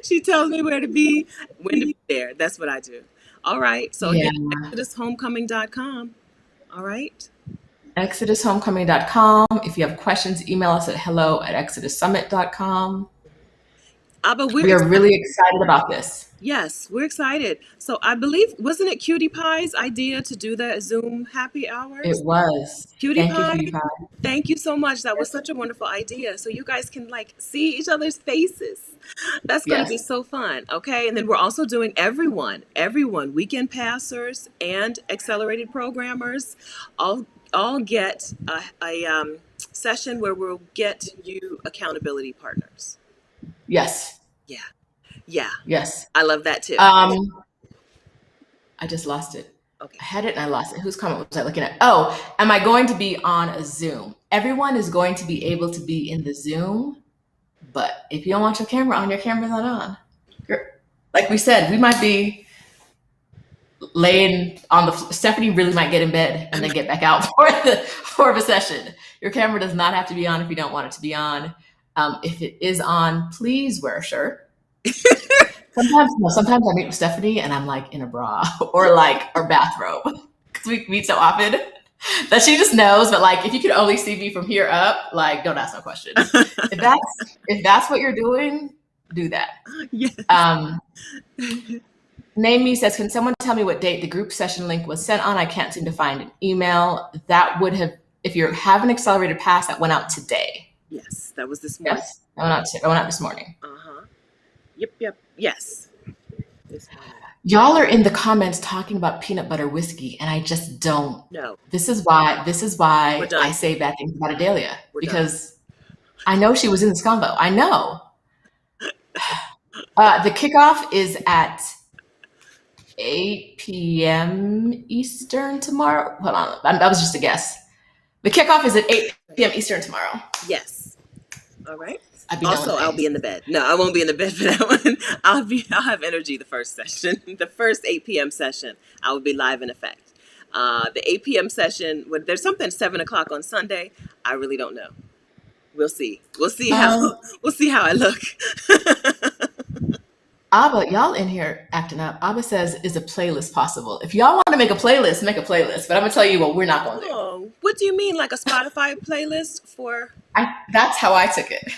She tells me where to be, when to be there. That's what I do. All right. So again, ExodUSHomecoming.com. All right. ExodusHomecoming.com. If you have questions, email us at hello@ExodusSummit.com. We are really excited about this. Yes, we're excited. So I believe, wasn't it Cutie Pie's idea to do that Zoom happy hours? It was. Cutie Thank Pie. you, Cutie Pie. Thank you so much. That was such a wonderful idea. So you guys can like see each other's faces. That's going to be so fun. Okay. And then we're also doing everyone, weekend passers and accelerated programmers all get a session where we'll get you accountability partners. Yes. Yeah. Yes. I love that too. I just lost it. Okay. I had it and I lost it. Whose comment was I looking at? Oh, am I going to be on a Zoom? Everyone is going to be able to be in the Zoom, but if you don't want your camera on, your camera's not on. Like we said, we might be laying on the floor. Stephanie really might get in bed and then get back out for the session. Your camera does not have to be on if you don't want it to be on. If it is on, please wear a shirt. Sometimes I meet with Stephanie and I'm like in a bra or like a bathrobe because we meet so often that she just knows. But like, if you could only see me from here up, like, don't ask no questions. if that's what you're doing, do that. Yes. Name Me says, can someone tell me what date the group session link was sent on? I can't seem to find an email. That would have, if you have an accelerated pass, that went out today. Yes, that was this morning. Yes, that went out this morning. Uh-huh. Yep. Yes. Y'all are in the comments talking about peanut butter whiskey, and I just don't. No. This is why I say bad things about Adelia, because I know she was in this combo. I know. The kickoff is at 8 p.m. Eastern tomorrow. Hold on, that was just a guess. The kickoff is at 8 p.m. Eastern tomorrow. Yes. All right. Also, I'll be in the bed. No, I won't be in the bed for that one. I'll have energy the first session. The first 8 p.m. session, I will be live in effect. The 8 p.m. session, when there's something 7 o'clock on Sunday, I really don't know. We'll see. We'll see how I look. Abba, y'all in here acting up. Abba says, is a playlist possible? If y'all want to make a playlist, make a playlist. But I'm going to tell you what we're not going to do. Oh, what do you mean? Like a Spotify playlist for? That's how I took it.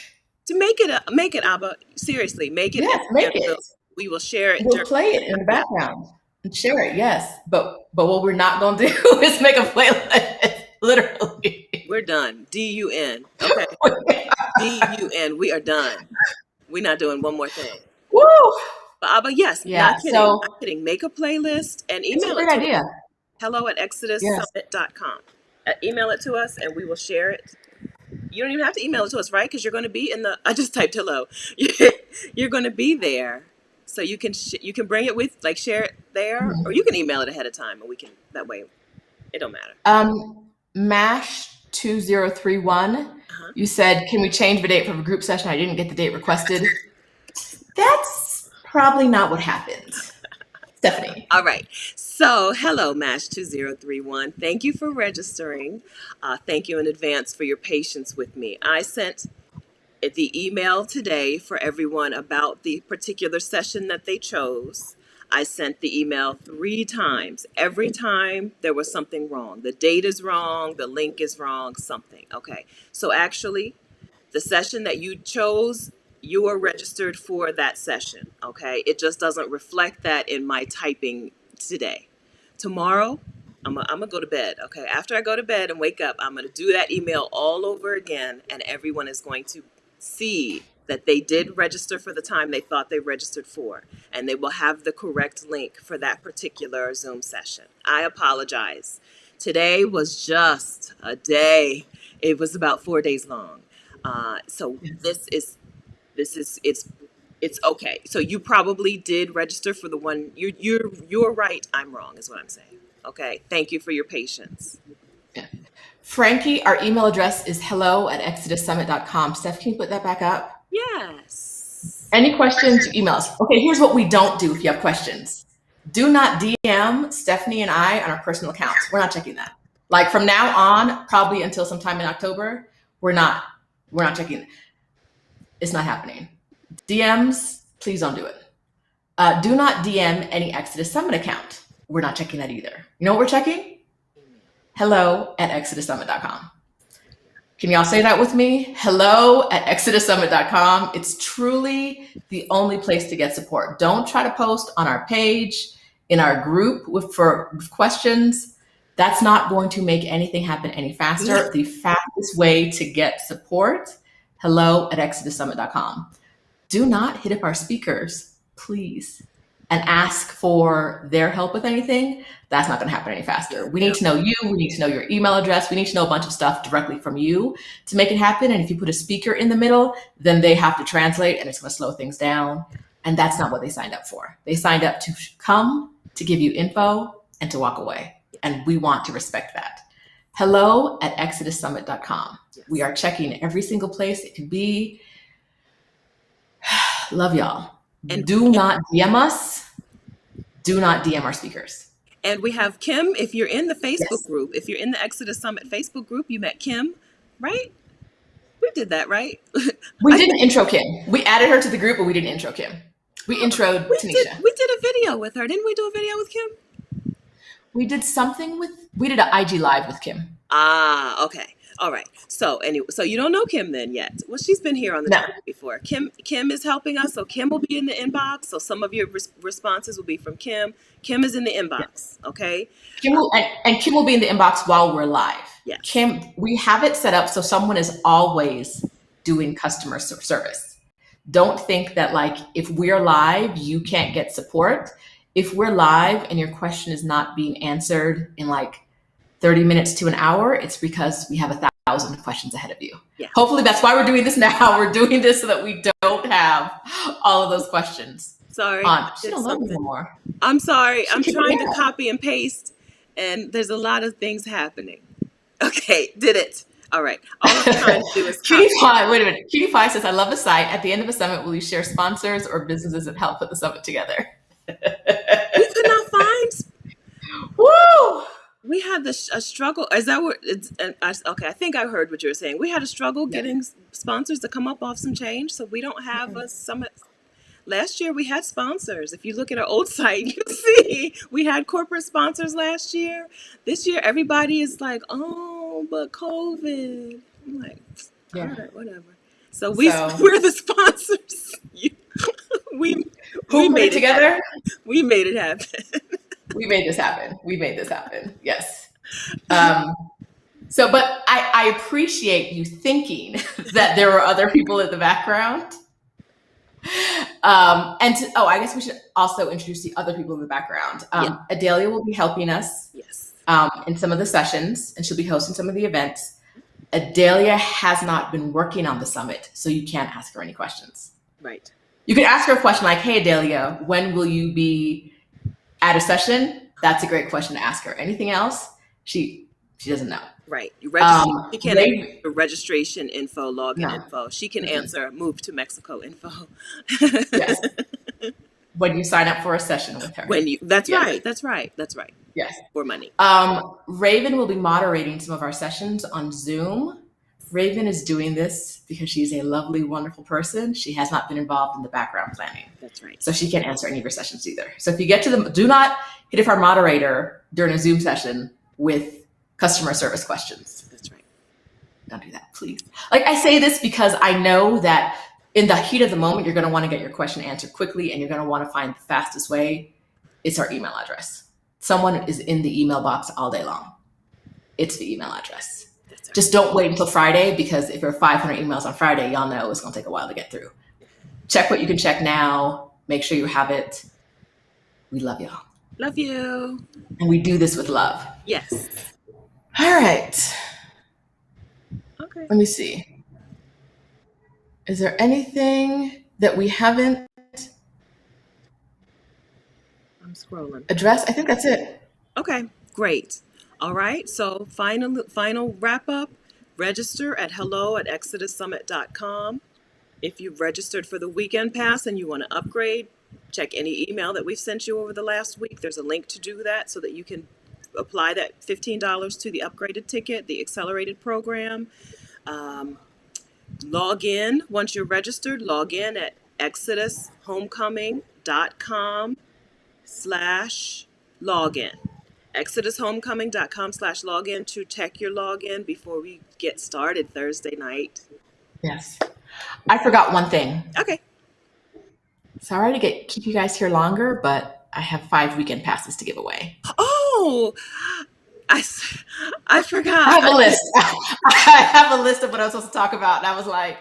To make it, Abba. Seriously, make it. Yes, make it. We will share it. We'll play it in the background and share it. Yes, but what we're not going to do is make a playlist. Literally, we're done. DUN. Okay. DUN. We are done. We're not doing one more thing. Woo! But yes, Yeah. not kidding. Not So kidding. Make a playlist and it's a email it great to us. idea. Hello at Yes. ExodusSummit.com. Email it to us and we will share it. You don't even have to email it to us, right? Because you're going to be in the. I just typed hello. You're going to be there, so you can you can bring it with, like, share it there, or you can email it ahead of time, and we can, that way it don't matter. Mash 2031. Uh-huh. You said, can we change the date for a group session? I didn't get the date requested. That's probably not what happened. Stephanie. All right. So, hello, MASH 2031. Thank you for registering. Thank you in advance for your patience with me. I sent the email today for everyone about the particular session that they chose. I sent the email 3 times. Every time there was something wrong. The date is wrong, the link is wrong, something. Okay. So actually, the session that you chose, you are registered for that session. Okay. It just doesn't reflect that in my typing today. Tomorrow, I'm gonna go to bed. Okay. After I go to bed and wake up, I'm gonna do that email all over again, and everyone is going to see that they did register for the time they thought they registered for, and they will have the correct link for that particular Zoom session. I apologize. Today was just a day. It was about 4 days long. So it's okay. So you probably did register for the one. You're right. I'm wrong, is what I'm saying. Okay. Thank you for your patience. Yeah. Frankie, our email address is hello@exodussummit.com. Steph, can you put that back up? Yes. Any questions, email us. Okay, here's what we don't do if you have questions. Do not DM Stephanie and I on our personal accounts. We're not checking that. Like from now on, probably until sometime in October, we're not checking. It's not happening. DMs, please don't do it. Do not DM any Exodus Summit account. We're not checking that either. You know what we're checking? hello@exodussummit.com. Can y'all say that with me? hello@exodussummit.com. It's truly the only place to get support. Don't try to post on our page, in our group for questions. That's not going to make anything happen any faster. The fastest way to get support, hello@exodussummit.com. Do not hit up our speakers, please, and ask for their help with anything. That's not going to happen any faster. We need to know you. We need to know your email address. We need to know a bunch of stuff directly from you to make it happen. And if you put a speaker in the middle, then they have to translate and it's going to slow things down. And that's not what they signed up for. They signed up to come, to give you info, and to walk away. And we want to respect that. hello@exodussummit.com. We are checking every single place it could be. Love y'all. And do not DM us. Do not DM our speakers. And we have Kim. If you're in the Facebook group, if you're in the Exodus Summit Facebook group, you met Kim, right? We did that, right? We didn't intro Kim. We added her to the group, but we didn't intro Kim. We introed Tanisha. We did a video with her. Didn't we do a video with Kim? We did an IG live with Kim. Ah, okay. All right. So anyway, so you don't know Kim then yet. Well, she's been here on the channel before. Kim is helping us. So Kim will be in the inbox. So some of your responses will be from Kim. Kim is in the inbox. Okay. Kim will be in the inbox while we're live. Yes. Kim, we have it set up so someone is always doing customer service. Don't think that like if we're live, you can't get support. If we're live and your question is not being answered in like 30 minutes to an hour, it's because we have 1,000 questions ahead of you. Yeah. Hopefully that's why we're doing this now. We're doing this so that we don't have all of those questions. Sorry. She don't love me anymore. I'm sorry. I'm trying to copy and paste and there's a lot of things happening. Okay, did it. All right. All I'm trying to do is Cutie Pie, wait a minute. Cutie Pie says, I love the site. At the end of a summit, will you share sponsors or businesses that help put the summit together? We could not find. Woo! We had a struggle. Is that what? Okay, I think I heard what you were saying. We had a struggle getting sponsors to come up off some change, so we don't have a summit. Last year we had sponsors. If you look at our old site, you see we had corporate sponsors last year. This year everybody is like, oh, but COVID. I'm like, all right, whatever. So we're the sponsors. we made it together. We made it happen. We made this happen. Yes. But I appreciate you thinking that there were other people in the background. I guess we should also introduce the other people in the background. Yeah. Adelia will be helping us Yes. in some of the sessions, and she'll be hosting some of the events. Adelia has not been working on the summit, so you can't ask her any questions. Right. You can ask her a question like, hey, Adelia, when will you be at a session? That's a great question to ask her. Anything else? She doesn't know. Right. You register. She can't answer registration info, login No. info. She can answer move to Mexico info. Yes. When you sign up for a session with her. That's right. That's right. Yes. For money. Raven will be moderating some of our sessions on Zoom. Raven is doing this because she's a lovely, wonderful person. She has not been involved in the background planning. That's right. So she can't answer any of your sessions either. So if you get to them, do not hit up our moderator during a Zoom session with customer service questions. That's right. Don't do that, please. Like, I say this because I know that in the heat of the moment, you're going to want to get your question answered quickly, and you're going to want to find the fastest way. It's our email address. Someone is in the email box all day long. It's the email address. Right. Just don't wait until Friday, because if there are 500 emails on Friday, y'all know it's going to take a while to get through. Check what you can check now. Make sure you have it. We love y'all. Love you. And we do this with love. Yes. All right. Okay. Let me see. Is there anything that we haven't scrolling. addressed? I think that's it. Okay, great. All right, so final wrap up. Register at hello@exodussummit.com. If you've registered for the weekend pass and you want to upgrade, check any email that we've sent you over the last week. There's a link to do that so that you can apply that $15 to the upgraded ticket, the accelerated program. Log in once you're registered. Log in at exodushomecoming.com/login. exodushomecoming.com/login to check your login before we get started Thursday night. Yes. I forgot one thing. Okay. Sorry to keep you guys here longer, but I have 5 weekend passes to give away. Oh, I forgot. I have a list. I have a list of what I was supposed to talk about, and I was like,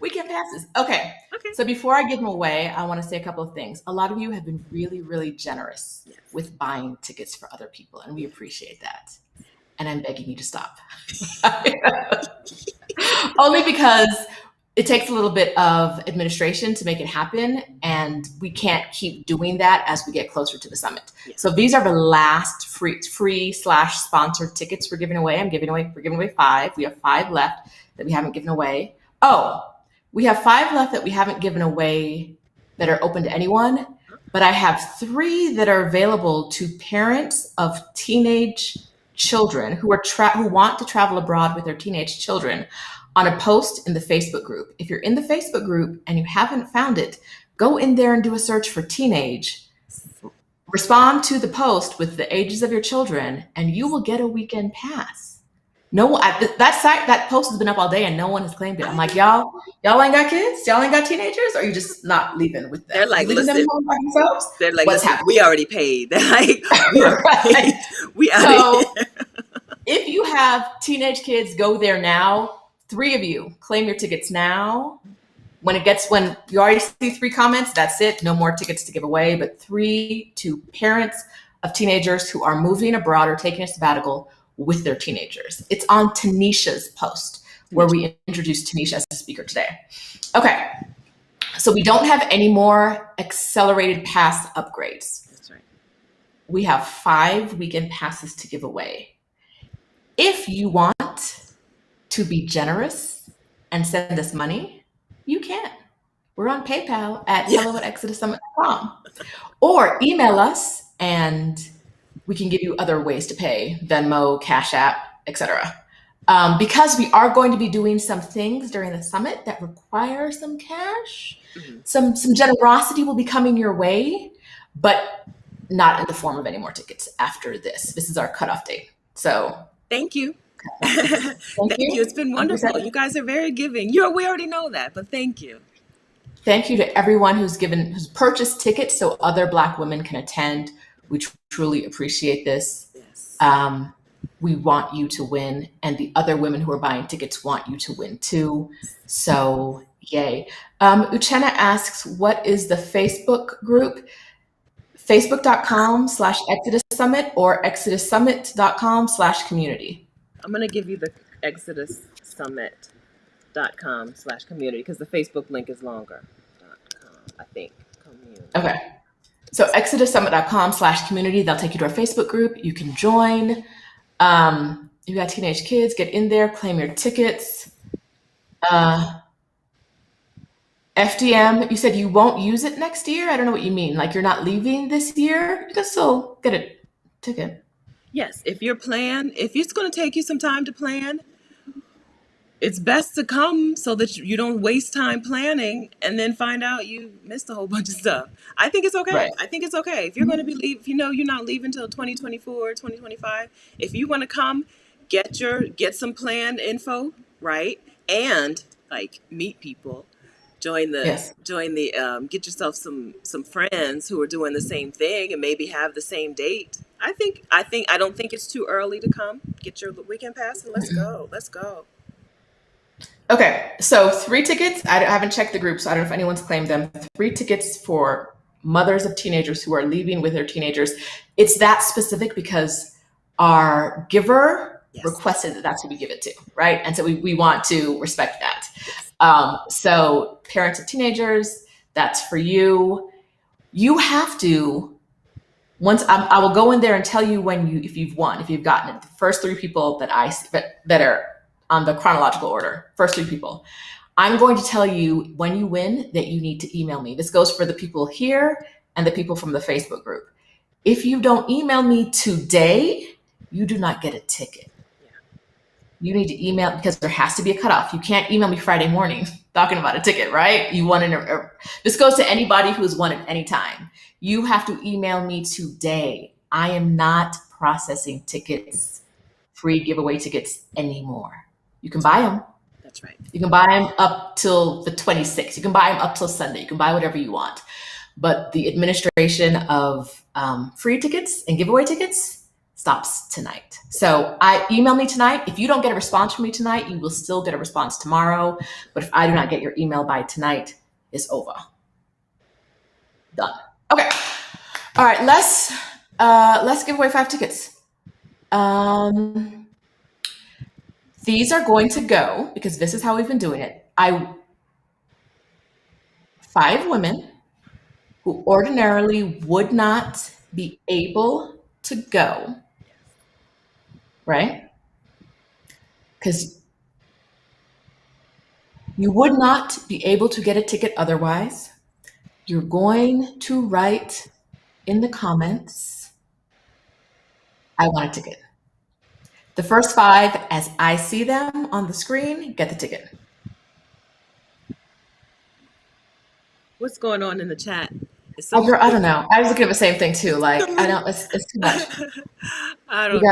weekend passes. Okay. So before I give them away, I want to say a couple of things. A lot of you have been really, really generous with buying tickets for other people, and we appreciate that. And I'm begging you to stop. Only because it takes a little bit of administration to make it happen, and we can't keep doing that as we get closer to the summit. So these are the last free/sponsored tickets we're giving away. We're giving away 5. We have 5 left that we haven't given away. Oh, we have 5 left that we haven't given away that are open to anyone, but I have 3 that are available to parents of teenage children who want to travel abroad with their teenage children, on a post in the Facebook group. If you're in the Facebook group and you haven't found it, go in there and do a search for teenage. Respond to the post with the ages of your children, and you will get a weekend pass. That post has been up all day and no one has claimed it. I'm like, y'all ain't got kids? Y'all ain't got teenagers? Or are you just not leaving with them? They're like, leaving them home by themselves? They're like, what's happening? We already paid. They're like, we so if you have teenage kids, go there now. 3 of you claim your tickets now. When you already see 3 comments, that's it. No more tickets to give away, but 3 to parents of teenagers who are moving abroad or taking a sabbatical with their teenagers. It's on Tanisha's post where we introduced Tanisha as a speaker today. Okay. So we don't have any more accelerated pass upgrades. That's right. We have 5 weekend passes to give away. If you want to be generous and send us money, you can. We're on PayPal at hello@exodussummit.com, or email us and we can give you other ways to pay: Venmo, Cash App, etc. Because we are going to be doing some things during the summit that require some cash. Some generosity will be coming your way, but not in the form of any more tickets after this. This is our cutoff date. So thank you. Thank you. It's been wonderful. You guys are very giving. We already know that, but thank you. Thank you to everyone who's purchased tickets so other Black women can attend. We truly appreciate this. Yes. We want you to win, and the other women who are buying tickets want you to win too. So Yay. Uchenna asks, what is the Facebook group? Facebook.com/Exodus Summit or ExodusSummit.com/community. I'm going to give you the ExodusSummit.com/community because the Facebook link is longer. .com, I think. Community. Okay. So ExodusSummit.com/community. They'll take you to our Facebook group. You can join. You got teenage kids, get in there, claim your tickets. FDM, you said you won't use it next year? I don't know what you mean. Like you're not leaving this year? You can still get a ticket. Yes, if it's going to take you some time to plan, it's best to come so that you don't waste time planning and then find out you missed a whole bunch of stuff. I think it's okay. Right. I think it's okay. If you're going to if you know you're not leaving until 2024, 2025, if you want to come, get some planned info, right? And like meet people. Join the get yourself some friends who are doing the same thing and maybe have the same date. I don't think it's too early to come. Get your weekend pass and let's go. Let's go. Okay, so 3 tickets. I haven't checked the group, so I don't know if anyone's claimed them. 3 tickets for mothers of teenagers who are leaving with their teenagers. It's that specific because our giver requested that that's who we give it to, right? And so we want to respect that. So parents of teenagers, that's for you. You have to, I will go in there and tell you if you've won, if you've gotten it. The first 3 people that I see that are on the chronological order, first 3 people, I'm going to tell you when you win that you need to email me. This goes for the people here and the people from the Facebook group. If you don't email me today, you do not get a ticket. You need to email because there has to be a cutoff. You can't email me Friday morning talking about a ticket, right? You want to. This goes to anybody who's won at any time. You have to email me today. I am not processing tickets, free giveaway tickets anymore. You can buy them. That's right. You can buy them up till the 26th. You can buy them up till Sunday. You can buy whatever you want. But the administration of free tickets and giveaway tickets stops tonight. So email me tonight. If you don't get a response from me tonight, you will still get a response tomorrow. But if I do not get your email by tonight, it's over. Done. Okay. All right. Let's give away 5 tickets. These are going to go because this is how we've been doing it. 5 women who ordinarily would not be able to go. Right? Because you would not be able to get a ticket otherwise. You're going to write in the comments, I want a ticket. The first 5, as I see them on the screen, get the ticket. What's going on in the chat? I don't know. I was looking at the same thing too. Like, it's too much. I don't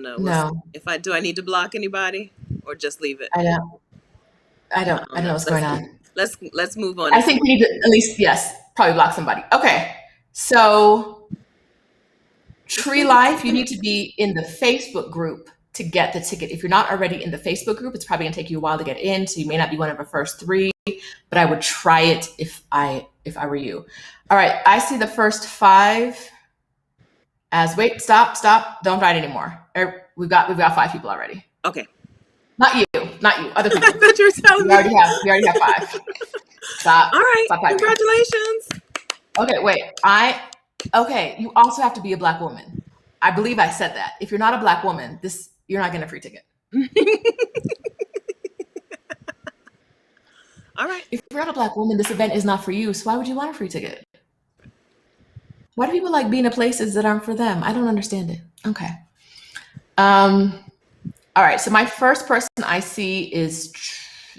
know. No. Do I need to block anybody or just leave it? I don't know what's going on. Let's move on. I think we need to at least, probably block somebody. Okay. So Tree Life, you need to be in the Facebook group to get the ticket. If you're not already in the Facebook group, it's probably gonna take you a while to get in. So you may not be one of the first 3, but I would try it if I were you. All right. I see the first 5 as wait, stop, don't write anymore. We've got 5 people already. Okay. Not you, other people. I thought you were telling me. We already have 5. Stop. All right. Stop Congratulations. Okay, wait. You also have to be a Black woman. I believe I said that. If you're not a Black woman, you're not getting a free ticket. All right. If you're not a Black woman, this event is not for you. So why would you want a free ticket? Why do people like being at places that aren't for them? I don't understand it. Okay. All right. So my first person I see is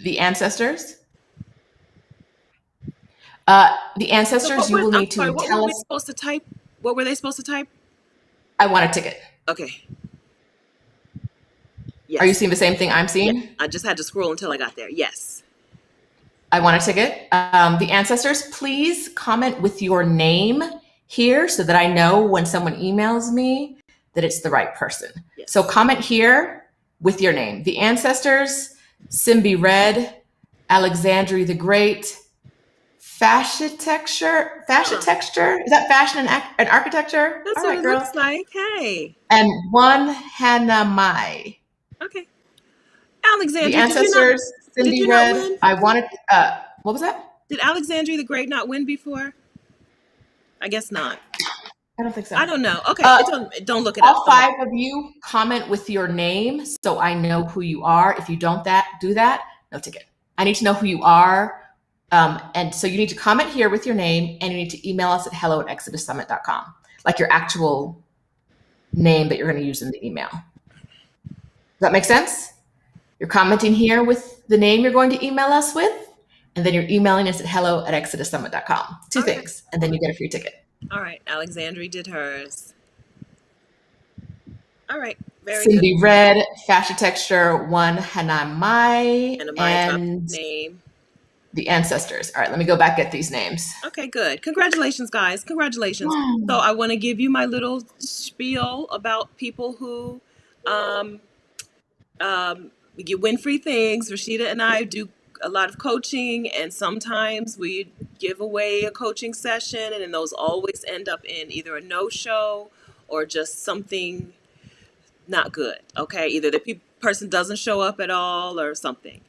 the ancestors. The ancestors, you will need to tell us. What were they supposed to type? What were they supposed to type? I want a ticket. Okay. Yes. Are you seeing the same thing I'm seeing? Yeah. I just had to scroll until I got there. Yes. I want a ticket. The ancestors, please comment with your name here so that I know when someone emails me that it's the right person. Yes. So comment here with your name. The ancestors, Simbi Red, Alexandria the Great, fashion texture. Is that fashion and architecture? That's All what right, it girl. looks like. Hey. And one Hannah Mai. Okay. The Alexandria, ancestors, did Cindy you not Red. win? I wanted. What was that? Did Alexandria the Great not win before? I guess not. I don't think so. I don't know. Okay, Uh, don't look it up. all five of you comment with your name so I know who you are. If you don't do that, no ticket. I need to know who you are. And so you need to comment here with your name, and you need to email us at hello@exodussummit.com, like your actual name that you're going to use in the email. Does that make sense? You're commenting here with the name you're going to email us with, and then you're emailing us at hello@exodussummit.com. Two things, and then you get a free ticket. All right, Alexandria did hers. All right, very Cindy good. Red, fashion texture, one Hannah Mai, And a my and name. the ancestors. All right, let me go back at these names. Okay, good. Congratulations, guys. Congratulations. So I want to give you my little spiel about people who you win free things. Rashida and I do a lot of coaching, and sometimes we give away a coaching session, and then those always end up in either a no-show or just something not good. Okay, either the person doesn't show up at all or something.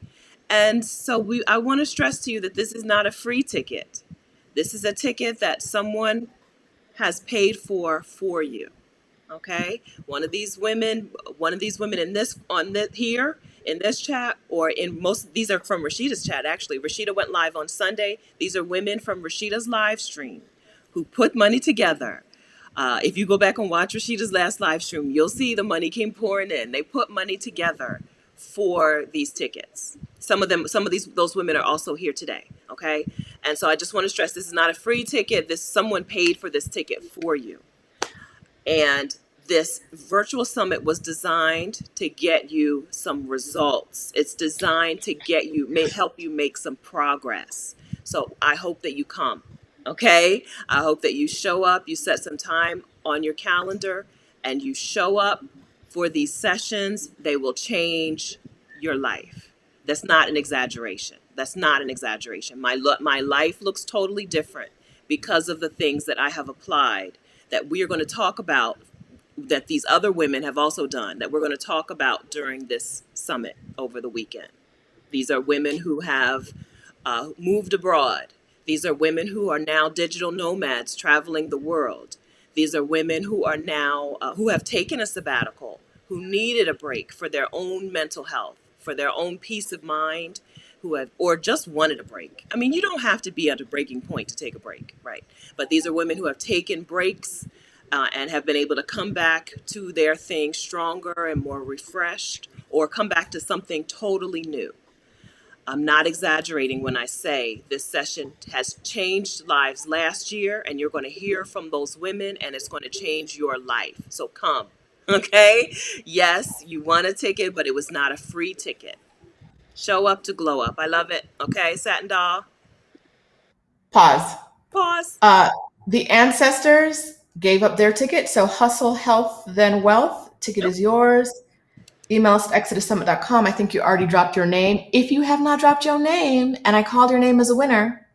And so I want to stress to you that this is not a free ticket. This is a ticket that someone has paid for you. Okay, one of these women in this here in this chat, or in most, these are from Rashida's chat. Actually, Rashida went live on Sunday. These are women from Rashida's live stream who put money together. If you go back and watch Rashida's last live stream, you'll see the money came pouring in. They put money together for these tickets. Some of those women are also here today. Okay, and so I just want to stress, this is not a free ticket. Someone paid for this ticket for you. And this virtual summit was designed to get you some results. It's designed to help you make some progress. So I hope that you come. Okay? I hope that you show up, you set some time on your calendar, and you show up for these sessions. They will change your life. That's not an exaggeration. That's not an exaggeration. My life looks totally different because of the things that I have applied, that we are going to talk about, that these other women have also done, that we're going to talk about during this summit over the weekend. These are women who have moved abroad. These are women who are now digital nomads traveling the world. These are women who are now, who have taken a sabbatical, who needed a break for their own mental health, for their own peace of mind, or just wanted a break. I mean, you don't have to be at a breaking point to take a break, right? But these are women who have taken breaks and have been able to come back to their thing stronger and more refreshed, or come back to something totally new. I'm not exaggerating when I say this session has changed lives last year, and you're going to hear from those women, and it's going to change your life. So come, okay? Yes, you want a ticket, but it was not a free ticket. Show up to glow up. I love it. Okay, Satin Doll. Pause. Pause. The ancestors gave up their ticket, so hustle, health, then wealth. Ticket is yours. Email us at exodussummit.com. I think you already dropped your name. If you have not dropped your name and I called your name as a winner,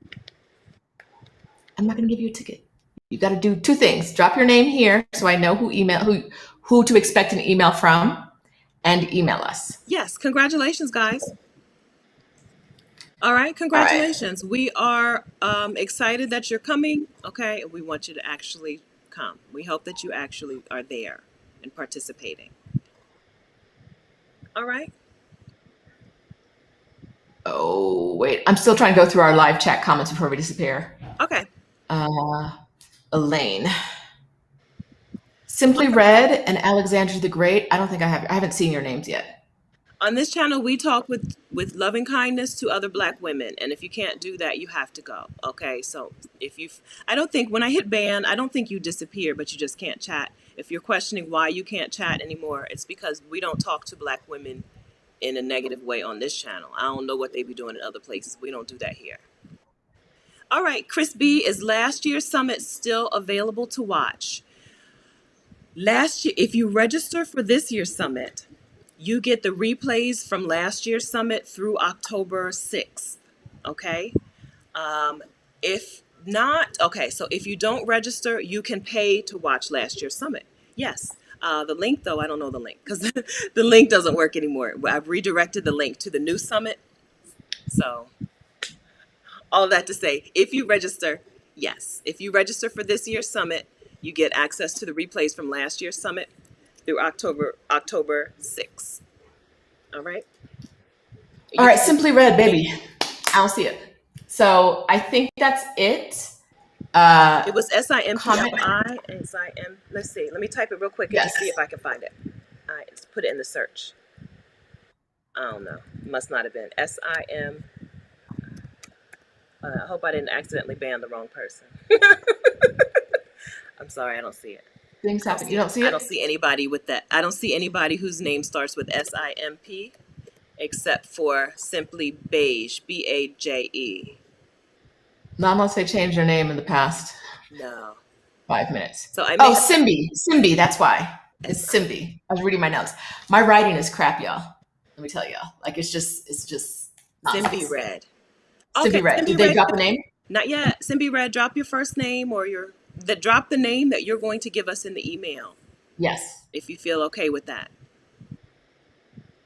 I'm not going to give you a ticket. You got to do two things: drop your name here so I know who to expect an email from, and email us. Yes, congratulations, guys. All right, congratulations. All right. We are excited that you're coming. Okay, we want you to actually come. We hope that you actually are there and participating. All right. Oh, wait. I'm still trying to go through our live chat comments before we disappear. Okay. Elaine. Simply Red and Alexandria the Great. I haven't seen your names yet. On this channel, we talk with loving kindness to other Black women. And if you can't do that, you have to go. Okay. So when I hit ban, I don't think you disappear, but you just can't chat. If you're questioning why you can't chat anymore, it's because we don't talk to Black women in a negative way on this channel. I don't know what they be doing in other places. We don't do that here. All right, Chris B, is last year's summit still available to watch? Last year, if you register for this year's summit, you get the replays from last year's summit through October 6th. Okay. If not, okay, so if you don't register, you can pay to watch last year's summit. Yes. The link, though, I don't know the link because the link doesn't work anymore. I've redirected the link to the new summit. So all of that to say, if you register, yes. If you register for this year's summit, you get access to the replays from last year's summit through October 6th. All right? All right, Simply Red, baby. I don't see it. So I think that's it. It was SIMPLI, SIM. Let's see. Let me type it real quick and Yes. just see if I can find it. Let's put it in the search. I don't know. Must not have been SIM. I hope I didn't accidentally ban the wrong person. I'm sorry, I don't see it. Things happen. You don't see it? I don't see anybody with that. I don't see anybody whose name starts with SIMP except for Simply Beige, BAJE. Not unless they changed their name in the past No. 5 minutes. So I Oh, Simbi, that's why. It's Simbi. I was reading my notes. My writing is crap, y'all. Let me tell y'all. Like it's just Simbi Red. Simbi Red. Did they drop a name? Not yet. Simbi Red, drop your first name or drop the name that you're going to give us in the email. Yes. If you feel okay with that.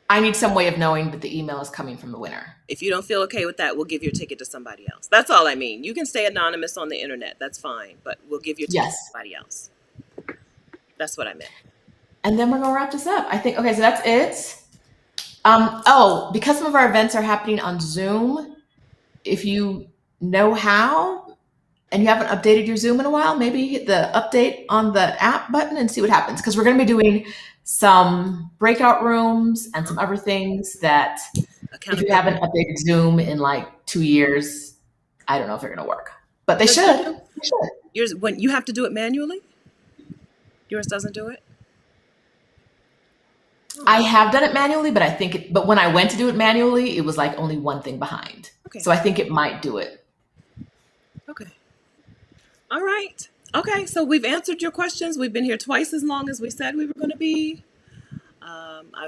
I need some way of knowing that the email is coming from the winner. If you don't feel okay with that, we'll give your ticket to somebody else. That's all I mean. You can stay anonymous on the internet. That's fine. But we'll give your ticket to somebody else. That's what I meant. And then we're going to wrap this up. I think, okay, so that's it. Because some of our events are happening on Zoom, if you know how and you haven't updated your Zoom in a while, maybe hit the update on the app button and see what happens. Because we're going to be doing some breakout rooms and some other things that if you haven't updated Zoom in like 2 years, I don't know if they're going to work. But they should. Yours, when you have to do it manually? Yours doesn't do it? I have done it manually, but when I went to do it manually, it was like only one thing behind. Okay. So I think it might do it. Okay. All right. Okay, so we've answered your questions. We've been here twice as long as we said we were going to be.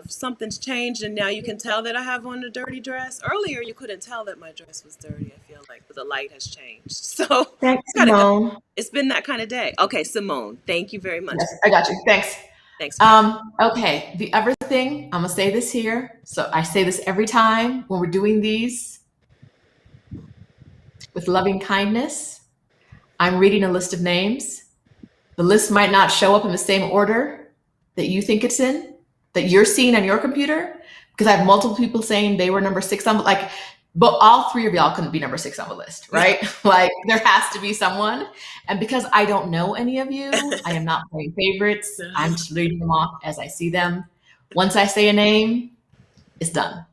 Something's changed, and now you can tell that I have on a dirty dress. Earlier, you couldn't tell that my dress was dirty, I feel like, but the light has changed. So thanks, Simone. It's been that kind of day. Okay, Simone, thank you very much. Yes, I got you. Thanks. Thanks. Okay, the other thing, I'm going to say this here. So I say this every time when we're doing these. With loving kindness, I'm reading a list of names. The list might not show up in the same order that you think it's in, that you're seeing on your computer, because I have multiple people saying they were number 6 on, but all 3 of y'all couldn't be number 6 on the list, right? Like there has to be someone. And because I don't know any of you, I am not playing favorites. I'm just reading them off as I see them. Once I say a name, it's done.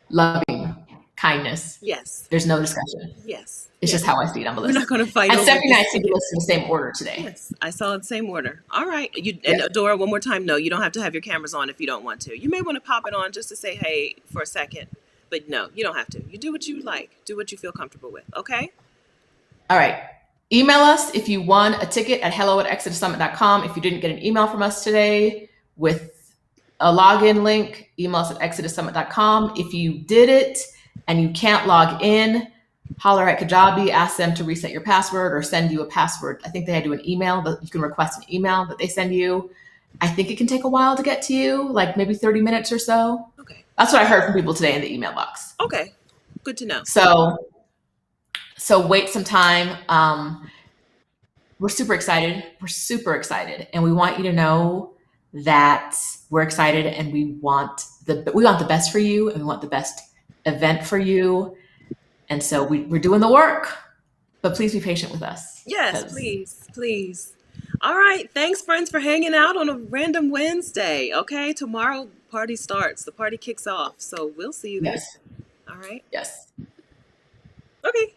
Loving kindness. Yes. There's no discussion. Yes. It's just how I see it on the list. We're not going to fight. And Stephanie and I see the list in the same order today. Yes, I saw it the same order. All right. And Dora, one more time, no, you don't have to have your cameras on if you don't want to. You may want to pop it on just to say hey for a second. But no, you don't have to. You do what you like. Do what you feel comfortable with. Okay? All right. Email us if you won a ticket at hello@exodussummit.com. If you didn't get an email from us today with a login link, email us at exodussummit.com. If you did it and you can't log in, holler at Kajabi, ask them to reset your password or send you a password. I think they had to do an email, but you can request an email that they send you. I think it can take a while to get to you, like maybe 30 minutes or so. Okay. That's what I heard from people today in the email box. Okay. Good to know. So wait some time. We're super excited. And we want you to know that we're excited and we want the best for you and we want the best event for you. And so we're doing the work, but please be patient with us. Yes, please. All right. Thanks, friends, for hanging out on a random Wednesday. Okay. Tomorrow, party starts. The party kicks off. So we'll see you there. Yes. All right. Yes. Okay.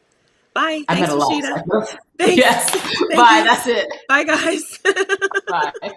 Bye. I Thanks, met a lot. Rashida. Thanks. Yes. Thank Bye. you. That's it. Bye, guys. Bye.